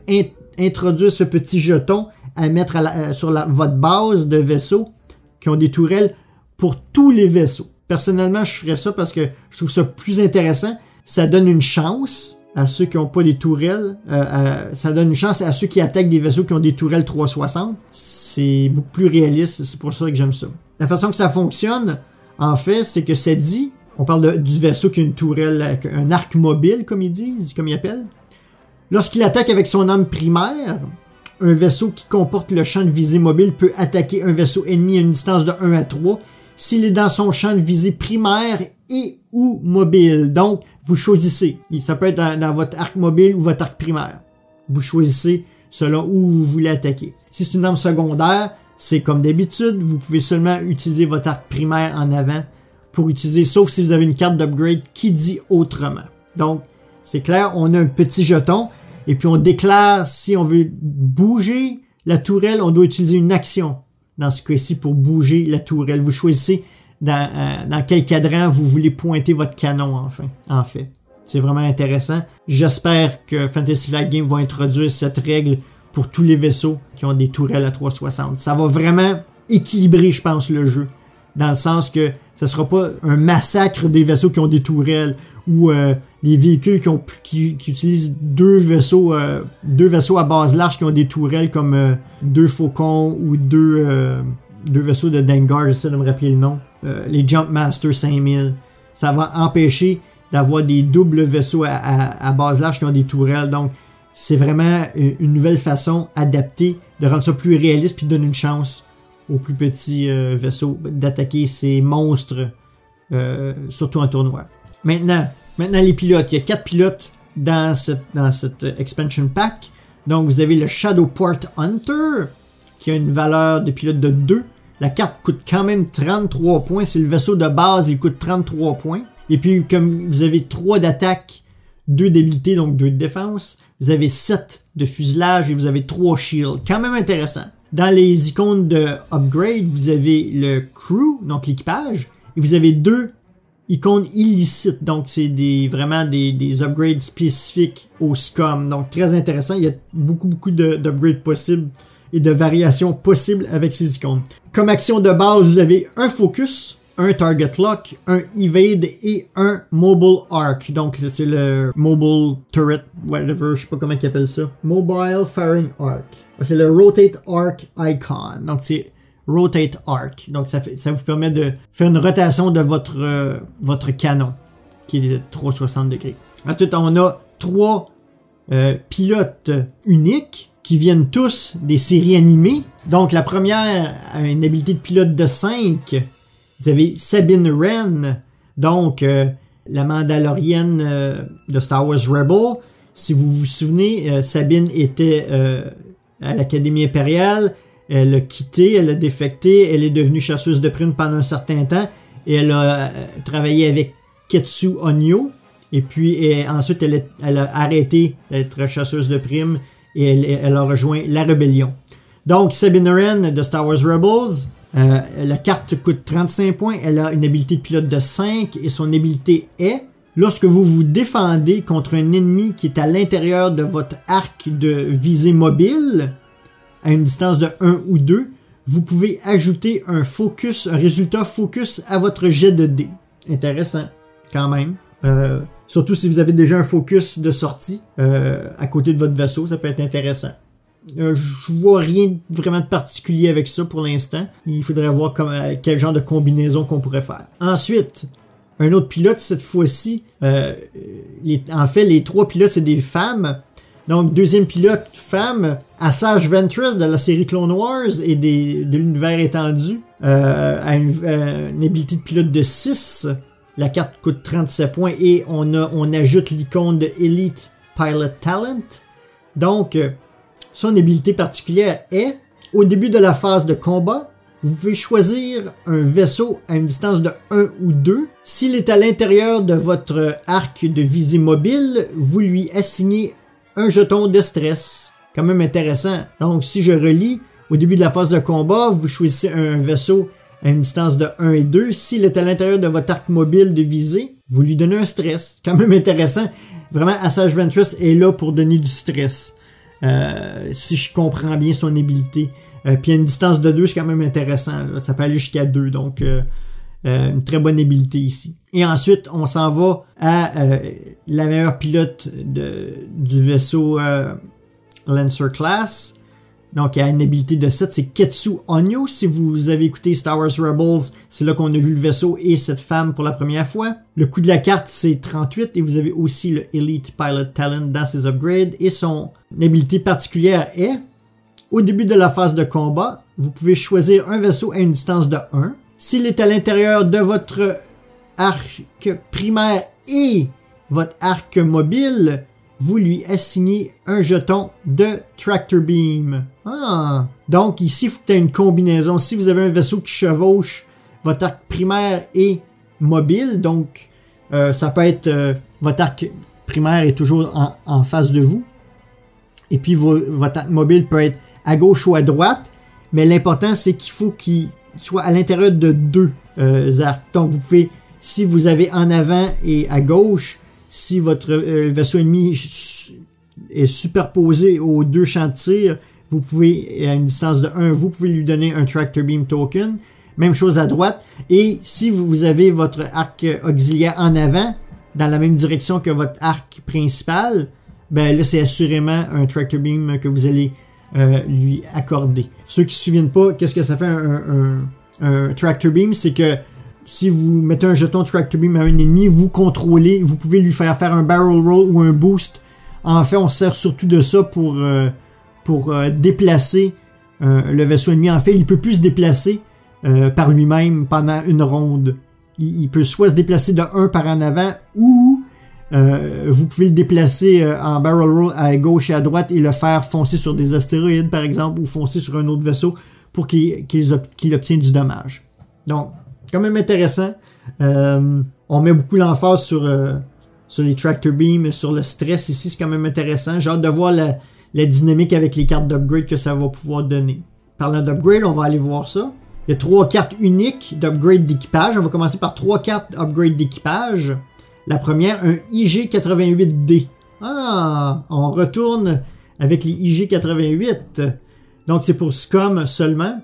introduire ce petit jeton à mettre sur votre base de vaisseaux qui ont des tourelles pour tous les vaisseaux. Personnellement, je ferais ça parce que je trouve ça plus intéressant. Ça donne une chance à ceux qui n'ont pas des tourelles. Ça donne une chance à ceux qui attaquent des vaisseaux qui ont des tourelles 360. C'est beaucoup plus réaliste. C'est pour ça que j'aime ça. La façon que ça fonctionne, en fait, c'est que ça dit... On parle du vaisseau qui a une tourelle, avec un arc mobile, comme ils appellent. Lorsqu'il attaque avec son arme primaire, un vaisseau qui comporte le champ de visée mobile peut attaquer un vaisseau ennemi à une distance de 1 à 3 s'il est dans son champ de visée primaire et ou mobile. Donc, vous choisissez. Ça peut être dans votre arc mobile ou votre arc primaire. Vous choisissez selon où vous voulez attaquer. Si c'est une arme secondaire, c'est comme d'habitude, vous pouvez seulement utiliser votre arc primaire en avant pour utiliser, sauf si vous avez une carte d'upgrade qui dit autrement. Donc, c'est clair, on a un petit jeton Et puis on déclare si on veut bouger la tourelle, on doit utiliser une action. Dans ce cas-ci, pour bouger la tourelle. Vous choisissez dans quel cadran vous voulez pointer votre canon, en fait. C'est vraiment intéressant. J'espère que Fantasy Flight Games va introduire cette règle pour tous les vaisseaux qui ont des tourelles à 360. Ça va vraiment équilibrer, je pense, le jeu. Dans le sens que ce ne sera pas un massacre des vaisseaux qui ont des tourelles ou les véhicules qui utilisent deux vaisseaux à base large qui ont des tourelles comme deux Faucons ou deux vaisseaux de Dengar, j'essaie de me rappeler le nom. Les Jumpmaster 5000. Ça va empêcher d'avoir des doubles vaisseaux à base large qui ont des tourelles. Donc, c'est vraiment une nouvelle façon adaptée de rendre ça plus réaliste puis de donner une chance aux plus petits vaisseaux d'attaquer ces monstres, surtout en tournoi. Maintenant les pilotes. Il y a 4 pilotes dans cette expansion pack. Donc, vous avez le Shadowport Hunter, qui a une valeur de pilote de 2. La carte coûte quand même 33 points. C'est le vaisseau de base, il coûte 33 points. Et puis, comme vous avez 3 d'attaque, 2 d'habilité, donc 2 de défense, vous avez 7 de fuselage et vous avez 3 shields. Quand même intéressant. Dans les icônes de upgrade, vous avez le crew, donc l'équipage, et vous avez 2 icônes illicites. Donc, c'est vraiment des upgrades spécifiques au SCUM. Donc, très intéressant. Il y a beaucoup d'upgrades possibles et de variations possibles avec ces icônes. Comme action de base, vous avez un focus, un target lock, un evade et un mobile arc. Donc, c'est le mobile turret, whatever, je sais pas comment ils appellent ça. Mobile firing arc. C'est le rotate arc icon. Donc, c'est rotate arc. Donc, ça vous permet de faire une rotation de votre canon, qui est de 360 degrés. Ensuite, on a 3 pilotes uniques qui viennent tous des séries animées. Donc, la première a une habilité de pilote de 5. Vous avez Sabine Wren, donc la Mandalorienne de Star Wars Rebel. Si vous vous souvenez, Sabine était à l'Académie impériale. Elle a quitté, elle a défecté, elle est devenue chasseuse de primes pendant un certain temps. Et elle a travaillé avec Ketsu Onyo. Et puis ensuite, elle a arrêté d'être chasseuse de primes. Et elle a rejoint la rébellion. Donc, Sabine Wren de Star Wars Rebels, la carte coûte 35 points, elle a une habilité de pilote de 5 et son habilité est, lorsque vous vous défendez contre un ennemi qui est à l'intérieur de votre arc de visée mobile, à une distance de 1 ou 2, vous pouvez ajouter un résultat focus à votre jet de dés. Intéressant, quand même. Surtout si vous avez déjà un focus de sortie à côté de votre vaisseau, ça peut être intéressant. Je vois rien vraiment de particulier avec ça pour l'instant. Il faudrait voir quel genre de combinaison qu'on pourrait faire. Ensuite, un autre pilote cette fois-ci. En fait, les 3 pilotes, c'est des femmes. Donc, deuxième pilote femme, Asajj Ventress de la série Clone Wars et de l'univers étendu, a une habilité de pilote de 6. La carte coûte 37 points et on ajoute l'icône de Elite Pilot Talent. Donc, son habilité particulière est, au début de la phase de combat, vous pouvez choisir un vaisseau à une distance de 1 ou 2. S'il est à l'intérieur de votre arc de visée mobile, vous lui assignez un jeton de stress. Quand même intéressant. Donc, si je relis, au début de la phase de combat, vous choisissez un vaisseau à une distance de 1 et 2. S'il est à l'intérieur de votre arc mobile de visée, vous lui donnez un stress. Quand même intéressant. Vraiment, Asajj Ventress est là pour donner du stress. Si je comprends bien son habilité. Puis à une distance de 2, c'est quand même intéressant. Là. Ça peut aller jusqu'à 2. Donc, une très bonne habilité ici. Et ensuite, on s'en va à la meilleure pilote du vaisseau Lancer Class. Donc, elle a une habilité de 7, c'est Ketsu Onyo. Si vous avez écouté Star Wars Rebels, c'est là qu'on a vu le vaisseau et cette femme pour la première fois. Le coût de la carte, c'est 38 et vous avez aussi le Elite Pilot Talent dans ses upgrades. Et son habilité particulière est, au début de la phase de combat, vous pouvez choisir un vaisseau à une distance de 1. S'il est à l'intérieur de votre arc primaire et votre arc mobile, vous lui assignez un jeton de Tractor Beam. Donc ici, il faut que tu aies une combinaison. Si vous avez un vaisseau qui chevauche votre arc primaire et mobile, donc ça peut être votre arc primaire est toujours en face de vous. Et puis votre arc mobile peut être à gauche ou à droite. Mais l'important, c'est qu'il faut qu'il soit à l'intérieur de 2 arcs. Donc vous pouvez, si vous avez en avant et à gauche, si votre vaisseau ennemi est superposé aux 2 champs de tir, vous pouvez, à une distance de 1, vous pouvez lui donner un Tractor Beam Token. Même chose à droite. Et si vous avez votre arc auxiliaire en avant, dans la même direction que votre arc principal, ben là, c'est assurément un Tractor Beam que vous allez lui accorder. Ceux qui ne se souviennent pas, qu'est-ce que ça fait un Tractor Beam? C'est que si vous mettez un jeton Tractor Beam à un ennemi, vous contrôlez, vous pouvez lui faire un barrel roll ou un boost. En fait, on sert surtout de ça pour déplacer le vaisseau ennemi. En fait, il peut plus se déplacer par lui-même pendant une ronde. Il peut soit se déplacer de 1 par en avant ou vous pouvez le déplacer en barrel roll à gauche et à droite et le faire foncer sur des astéroïdes par exemple ou foncer sur un autre vaisseau pour qu'il obtienne du dommage. Donc, quand même intéressant. On met beaucoup l'emphase sur les Tractor Beams, sur le stress ici, c'est quand même intéressant. J'ai hâte de voir la dynamique avec les cartes d'upgrade que ça va pouvoir donner. Parlant d'upgrade, on va aller voir ça. Il y a 3 cartes uniques d'upgrade d'équipage. On va commencer par 3 cartes d'upgrade d'équipage. La première, un IG-88D. Ah, on retourne avec les IG-88. Donc, c'est pour SCOM seulement.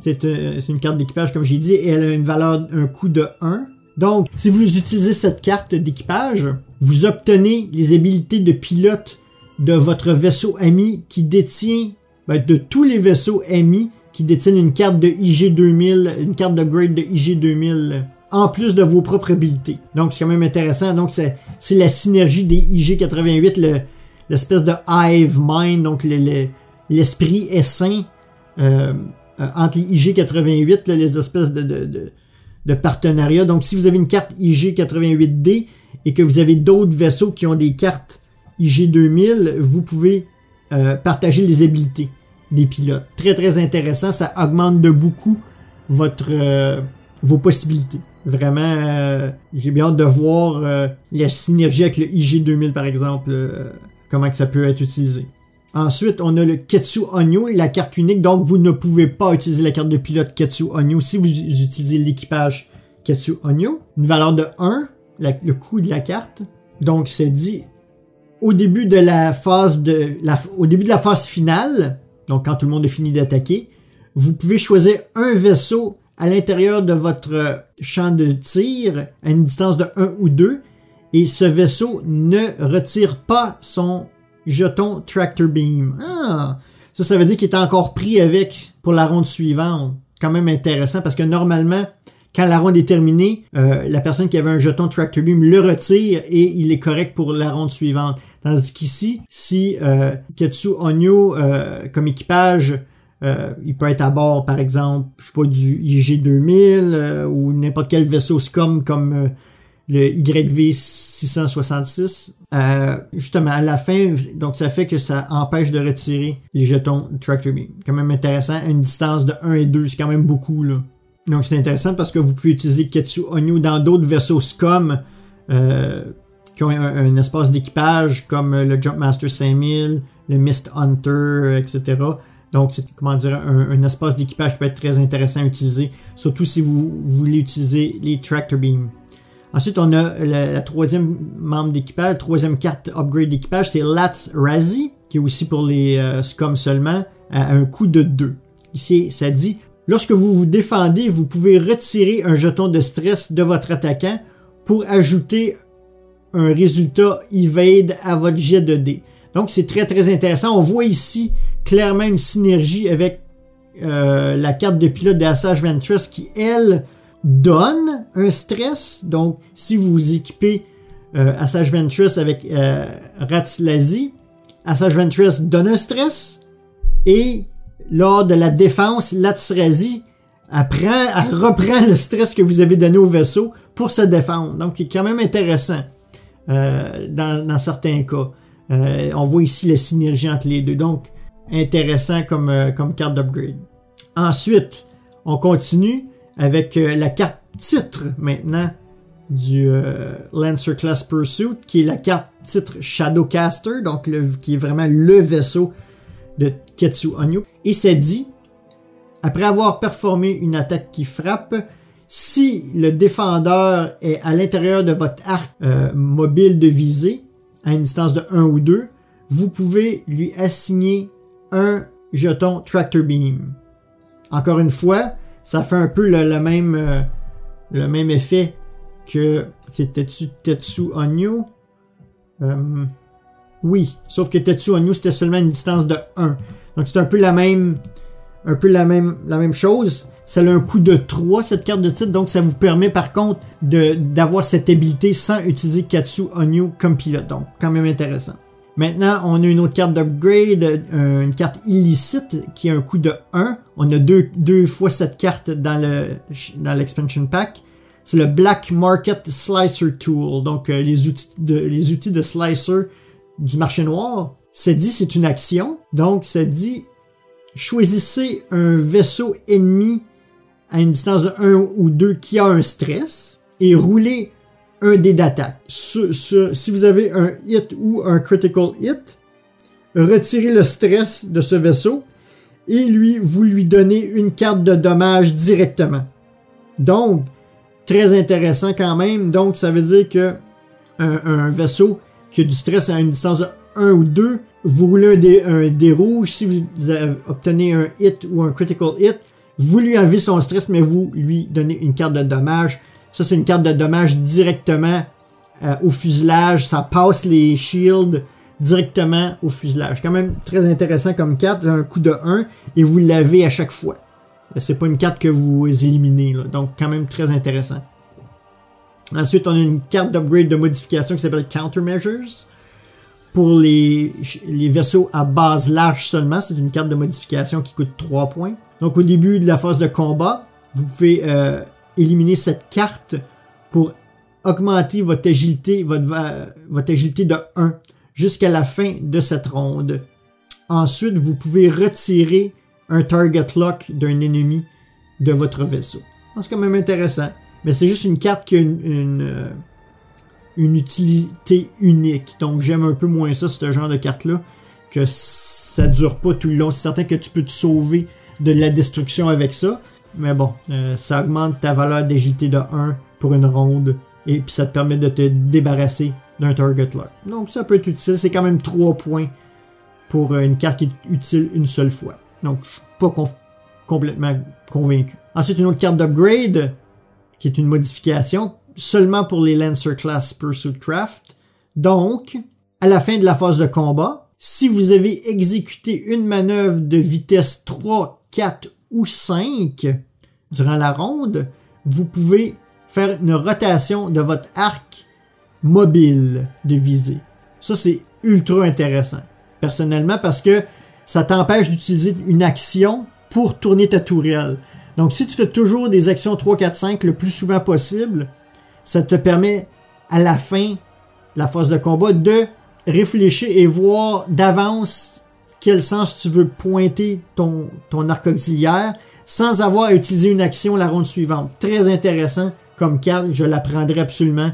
C'est une carte d'équipage, comme j'ai dit, et elle a un coût de 1. Donc, si vous utilisez cette carte d'équipage, vous obtenez les habilités de pilote de votre vaisseau ami qui détient, de tous les vaisseaux amis qui détiennent une carte de IG-2000, une carte d'upgrade de IG-2000, en plus de vos propres habilités. Donc, c'est quand même intéressant. Donc, c'est la synergie des IG-88, l'espèce de hive mind, donc l'esprit essaim entre les IG-88, les espèces de partenariat. Donc, si vous avez une carte IG-88D et que vous avez d'autres vaisseaux qui ont des cartes IG-2000, vous pouvez partager les habilités des pilotes. Très, très intéressant. Ça augmente de beaucoup vos possibilités. Vraiment, j'ai bien hâte de voir la synergie avec le IG-2000, par exemple, comment que ça peut être utilisé. Ensuite, on a le Ketsu Onyo, la carte unique. Donc, vous ne pouvez pas utiliser la carte de pilote Ketsu Onyo si vous utilisez l'équipage Ketsu Onyo. Une valeur de 1, le coût de la carte. Donc, c'est dit au début de la phase finale, donc quand tout le monde est fini d'attaquer, vous pouvez choisir un vaisseau à l'intérieur de votre champ de tir à une distance de 1 ou 2 et ce vaisseau ne retire pas son jeton Tractor Beam. Ah! Ça veut dire qu'il est encore pris avec pour la ronde suivante. Quand même intéressant parce que normalement, quand la ronde est terminée, la personne qui avait un jeton Tractor Beam le retire et il est correct pour la ronde suivante. Tandis qu'ici, si Ketsu Onyo comme équipage, il peut être à bord, par exemple, je sais pas, du IG-2000 ou n'importe quel vaisseau SCOM comme le YV-666. Justement, à la fin, donc ça fait que ça empêche de retirer les jetons Tractor Beam. Quand même intéressant, à une distance de 1 et 2, c'est quand même beaucoup, là. Donc c'est intéressant parce que vous pouvez utiliser Ketsu Onyo dans d'autres vaisseaux SCOM qui ont un espace d'équipage comme le Jumpmaster 5000, le Mist Hunter, etc. Donc c'est, comment dire, un espace d'équipage qui peut être très intéressant à utiliser, surtout si vous voulez utiliser les Tractor Beam. Ensuite, on a la troisième membre d'équipage, troisième carte upgrade d'équipage, c'est Lats Razi, qui est aussi pour les SCOM seulement, à un coût de 2. Ici, ça dit, lorsque vous vous défendez, vous pouvez retirer un jeton de stress de votre attaquant pour ajouter un résultat evade à votre jet de dés. Donc, c'est très, très intéressant. On voit ici clairement une synergie avec la carte de pilote de Asajj Ventress qui, elle, donne un stress. Donc, si vous équipez Asajj Ventress avec Ratslazi, Asajj Ventress donne un stress et lors de la défense, Lats Razi reprend le stress que vous avez donné au vaisseau pour se défendre. Donc, c'est quand même intéressant dans certains cas. On voit ici la synergie entre les deux. Donc, intéressant comme carte d'upgrade. Ensuite, on continue avec la carte titre maintenant du Lancer Class Pursuit, qui est la carte titre Shadowcaster, donc qui est vraiment le vaisseau de Ketsu Onyo. Et ça dit, après avoir performé une attaque qui frappe, si le défendeur est à l'intérieur de votre arc mobile de visée, à une distance de 1 ou 2, vous pouvez lui assigner un jeton Tractor Beam. Encore une fois, ça fait un peu le même effet que c'était Tetsu Onyo. Oui, sauf que Tetsu Onyo c'était seulement une distance de 1. Donc c'est un peu la même chose. Ça a un coût de 3 cette carte de titre, donc ça vous permet par contre d'avoir cette habilité sans utiliser Ketsu Onyo comme pilote. Donc quand même intéressant. Maintenant, on a une autre carte d'upgrade, une carte illicite qui a un coût de 1. On a deux fois cette carte dans l'expansion pack. C'est le Black Market Slicer Tool, donc les outils de slicer du marché noir. Ça dit c'est une action, donc ça dit choisissez un vaisseau ennemi à une distance de 1 ou 2 qui a un stress et roulez un dé d'attaque. Si vous avez un hit ou un critical hit, retirez le stress de ce vaisseau et vous lui donnez une carte de dommage directement. Donc, très intéressant quand même. Donc, ça veut dire que un vaisseau qui a du stress à une distance de 1 ou 2, vous roulez un dé rouge. Si vous obtenez un hit ou un critical hit, vous lui enlevez son stress, mais vous lui donnez une carte de dommage. Ça, c'est une carte de dommage directement au fuselage. Ça passe les shields directement au fuselage. Quand même très intéressant comme carte. Un coup de 1 et vous l'avez à chaque fois. C'est pas une carte que vous éliminez. Là. Donc, quand même très intéressant. Ensuite, on a une carte d'upgrade de modification qui s'appelle Countermeasures. Pour les vaisseaux à base large seulement, c'est une carte de modification qui coûte 3 points. Donc, au début de la phase de combat, vous pouvez éliminer cette carte pour augmenter votre agilité, votre agilité de 1 jusqu'à la fin de cette ronde. Ensuite, vous pouvez retirer un target lock d'un ennemi de votre vaisseau. C'est quand même intéressant. Mais c'est juste une carte qui a une utilité unique. Donc j'aime un peu moins ça, ce genre de carte-là, que ça dure pas tout le long. C'est certain que tu peux te sauver de la destruction avec ça. Mais bon, ça augmente ta valeur d'agilité de 1 pour une ronde. Et puis ça te permet de te débarrasser d'un target lock. Donc ça peut être utile. C'est quand même 3 points pour une carte qui est utile une seule fois. Donc je suis pas complètement convaincu. Ensuite, une autre carte d'upgrade, qui est une modification, seulement pour les Lancer Class Pursuit Craft. Donc, à la fin de la phase de combat, si vous avez exécuté une manœuvre de vitesse 3, 4 ou 5 durant la ronde, vous pouvez faire une rotation de votre arc mobile de visée. Ça, c'est ultra intéressant, personnellement, parce que ça t'empêche d'utiliser une action pour tourner ta tourelle. Donc, si tu fais toujours des actions 3, 4, 5 le plus souvent possible, ça te permet, à la fin de la phase de combat, de réfléchir et voir d'avance quel sens tu veux pointer ton arc auxiliaire sans avoir à utiliser une action la ronde suivante. Très intéressant comme carte, je la prendrais absolument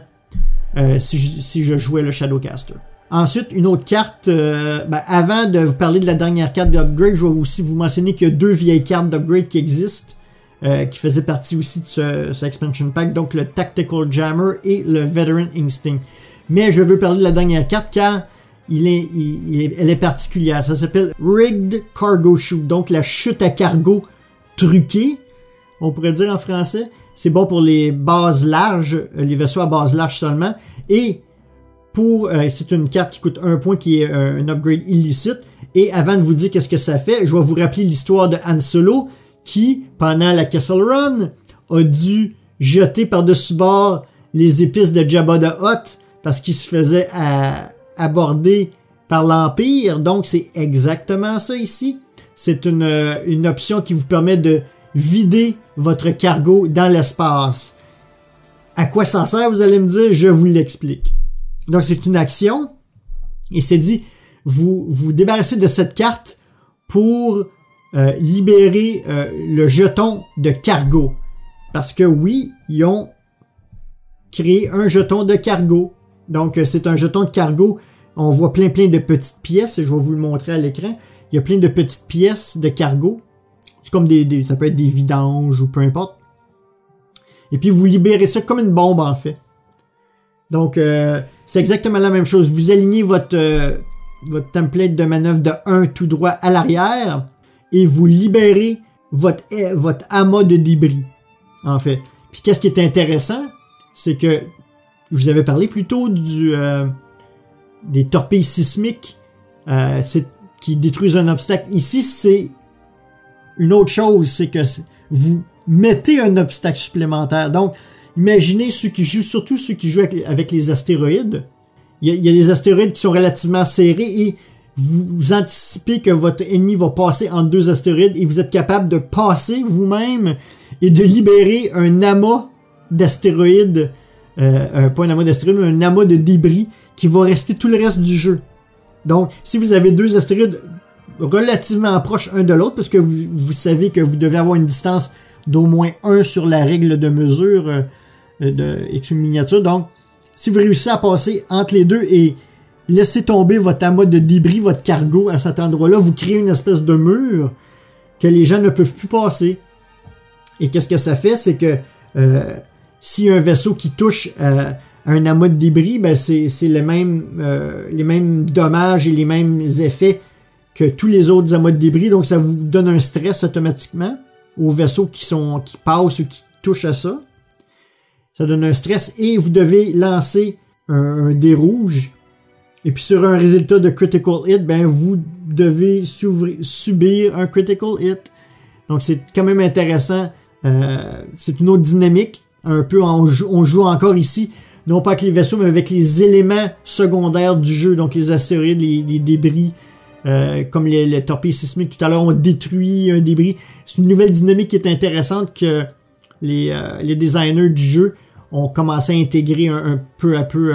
si je jouais le Shadowcaster. Ensuite, une autre carte, avant de vous parler de la dernière carte d'upgrade, je vais aussi vous mentionner qu'il y a 2 vieilles cartes d'upgrade qui existent, qui faisaient partie aussi de ce expansion pack, donc le Tactical Jammer et le Veteran Instinct. Mais je veux parler de la dernière carte car elle est particulière. Ça s'appelle Rigged Cargo Chute, donc la chute à cargo truquée, on pourrait dire en français. C'est bon pour les bases larges, les vaisseaux à base large seulement. Et c'est une carte qui coûte 1 point, qui est un upgrade illicite. Et avant de vous dire qu'est-ce que ça fait, je vais vous rappeler l'histoire de Han Solo, qui, pendant la Kessel Run, a dû jeter par-dessus bord les épices de Jabba the Hutt parce qu'il se faisait aborder par l'Empire. Donc, c'est exactement ça ici. C'est une option qui vous permet de vider votre cargo dans l'espace. À quoi ça sert, vous allez me dire? Je vous l'explique. Donc, c'est une action. Et c'est dit, vous débarrassez de cette carte pour libérer le jeton de cargo. Parce que oui, ils ont créer un jeton de cargo. Donc, c'est un jeton de cargo. On voit plein de petites pièces. Je vais vous le montrer à l'écran. Il y a plein de petites pièces de cargo. C'est comme ça peut être des vidanges ou peu importe. Et puis, vous libérez ça comme une bombe, en fait. Donc, c'est exactement la même chose. Vous alignez votre template de manœuvre de 1 tout droit à l'arrière et vous libérez votre amas de débris, en fait. Puis, qu'est-ce qui est intéressant, c'est que je vous avais parlé plus tôt des torpilles sismiques qui détruisent un obstacle. Ici, c'est une autre chose, c'est que vous mettez un obstacle supplémentaire. Donc, imaginez surtout ceux qui jouent avec les astéroïdes. Il y a des astéroïdes qui sont relativement serrés et vous anticipez que votre ennemi va passer entre 2 astéroïdes et vous êtes capable de passer vous-même et de libérer un amas d'astéroïdes, pas un amas d'astéroïdes, mais un amas de débris qui va rester tout le reste du jeu. Donc, si vous avez 2 astéroïdes relativement proches un de l'autre, parce que vous savez que vous devez avoir une distance d'au moins 1 sur la règle de mesure de X miniature. Donc, si vous réussissez à passer entre les deux et laisser tomber votre amas de débris, votre cargo à cet endroit-là, vous créez une espèce de mur que les gens ne peuvent plus passer. Et qu'est-ce que ça fait? C'est que si un vaisseau qui touche un amas de débris, ben c'est les mêmes dommages et les mêmes effets que tous les autres amas de débris. Donc, ça vous donne un stress automatiquement aux vaisseaux qui passent ou qui touchent à ça. Ça donne un stress et vous devez lancer un dé rouge. Et puis sur un résultat de critical hit, ben vous devez subir un critical hit. Donc c'est quand même intéressant. C'est une autre dynamique. Un peu, on joue encore ici, non pas avec les vaisseaux, mais avec les éléments secondaires du jeu. Donc les astéroïdes, les débris, comme les torpilles sismiques tout à l'heure, on détruit un débris. C'est une nouvelle dynamique qui est intéressante que les designers du jeu ont commencé à intégrer un peu à peu.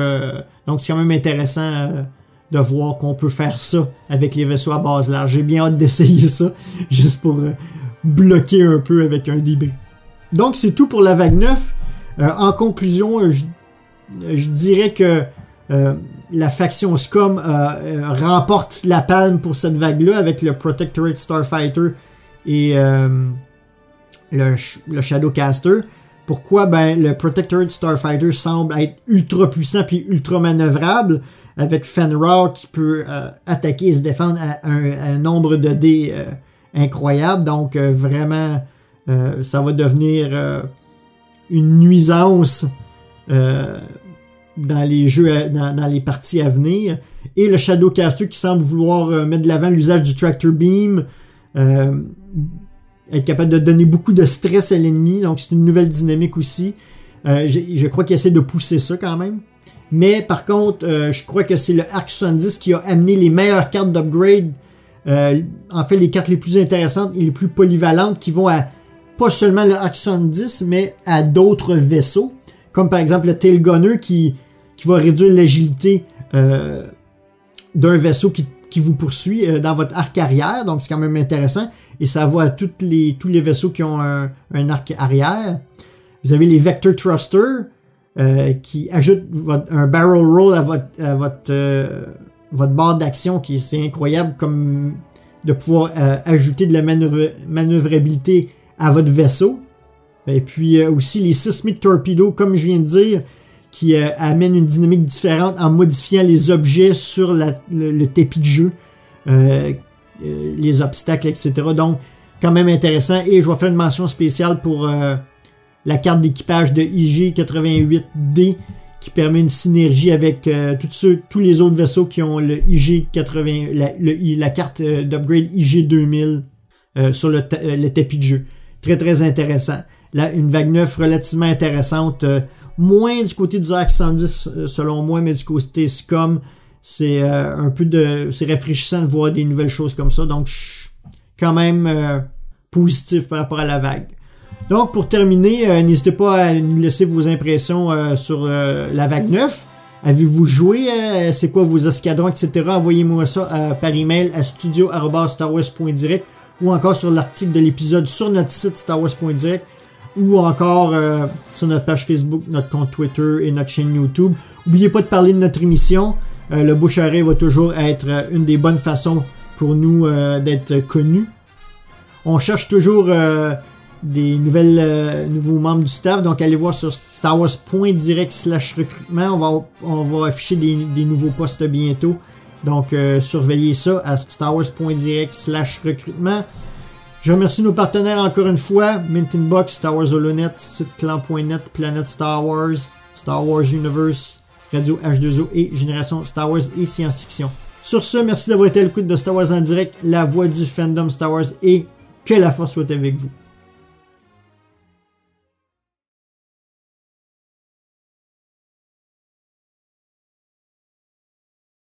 Donc c'est quand même intéressant de voir qu'on peut faire ça avec les vaisseaux à base large. J'ai bien hâte d'essayer ça, juste pour bloquer un peu avec un débris. Donc c'est tout pour la vague 9. En conclusion, je dirais que la faction Scum remporte la palme pour cette vague-là avec le Protectorate Starfighter et le Shadowcaster. Pourquoi? Ben, le Protectorate Starfighter semble être ultra puissant puis ultra manœuvrable, avec Fenrir qui peut attaquer et se défendre à un nombre de dés incroyable. Donc vraiment, ça va devenir une nuisance dans les jeux, dans les parties à venir. Et le Shadowcaster qui semble vouloir mettre de l'avant l'usage du Tractor Beam, être capable de donner beaucoup de stress à l'ennemi. Donc c'est une nouvelle dynamique aussi. Je crois qu'il essaie de pousser ça quand même. Mais par contre, je crois que c'est le Arc 70 qui a amené les meilleures cartes d'upgrade. En fait, les cartes les plus intéressantes et les plus polyvalentes qui vont à pas seulement le Arc 70, mais à d'autres vaisseaux. Comme par exemple le Tail Gunner qui va réduire l'agilité d'un vaisseau qui vous poursuit dans votre arc arrière. Donc c'est quand même intéressant. Et ça va à tous les vaisseaux qui ont un arc arrière. Vous avez les Vector Thruster qui ajoutent un barrel roll à votre barre d'action, qui c'est incroyable comme de pouvoir ajouter de la manœuvrabilité à votre vaisseau. Et puis aussi les Seismic Torpedo, comme je viens de dire, qui amènent une dynamique différente en modifiant les objets sur le tapis de jeu, les obstacles, etc. Donc, quand même intéressant. Et je vais faire une mention spéciale pour la carte d'équipage de IG-88D, qui permet une synergie avec tous les autres vaisseaux qui ont le IG-80, la carte d'upgrade IG-2000 sur le tapis de jeu. Très, très intéressant. Là, une vague 9 relativement intéressante. Moins du côté du Arc 110 selon moi, mais du côté Scum, c'est c'est rafraîchissant de voir des nouvelles choses comme ça. Donc, je suis quand même positif par rapport à la vague. Donc, pour terminer, n'hésitez pas à nous laisser vos impressions sur la vague 9. Avez-vous joué? C'est quoi vos escadrons, etc. Envoyez-moi ça par email à studio@starwars.direct ou encore sur l'article de l'épisode sur notre site starwars.direct. ou encore sur notre page Facebook, notre compte Twitter et notre chaîne YouTube. N'oubliez pas de parler de notre émission. Le bouche-à-oreille va toujours être une des bonnes façons pour nous d'être connus. On cherche toujours des nouveaux membres du staff, donc allez voir sur starwars.direct/recrutement. On va afficher des nouveaux postes bientôt. Donc, surveillez ça à starwars.direct/recrutement. Je remercie nos partenaires encore une fois, Mint Inbox, Star Wars Holonet, siteclan.net, Planète Star Wars, Star Wars Universe, Radio H2O et Génération Star Wars et Science-Fiction. Sur ce, merci d'avoir été à l'écoute de Star Wars en direct, la voix du fandom Star Wars, et que la force soit avec vous.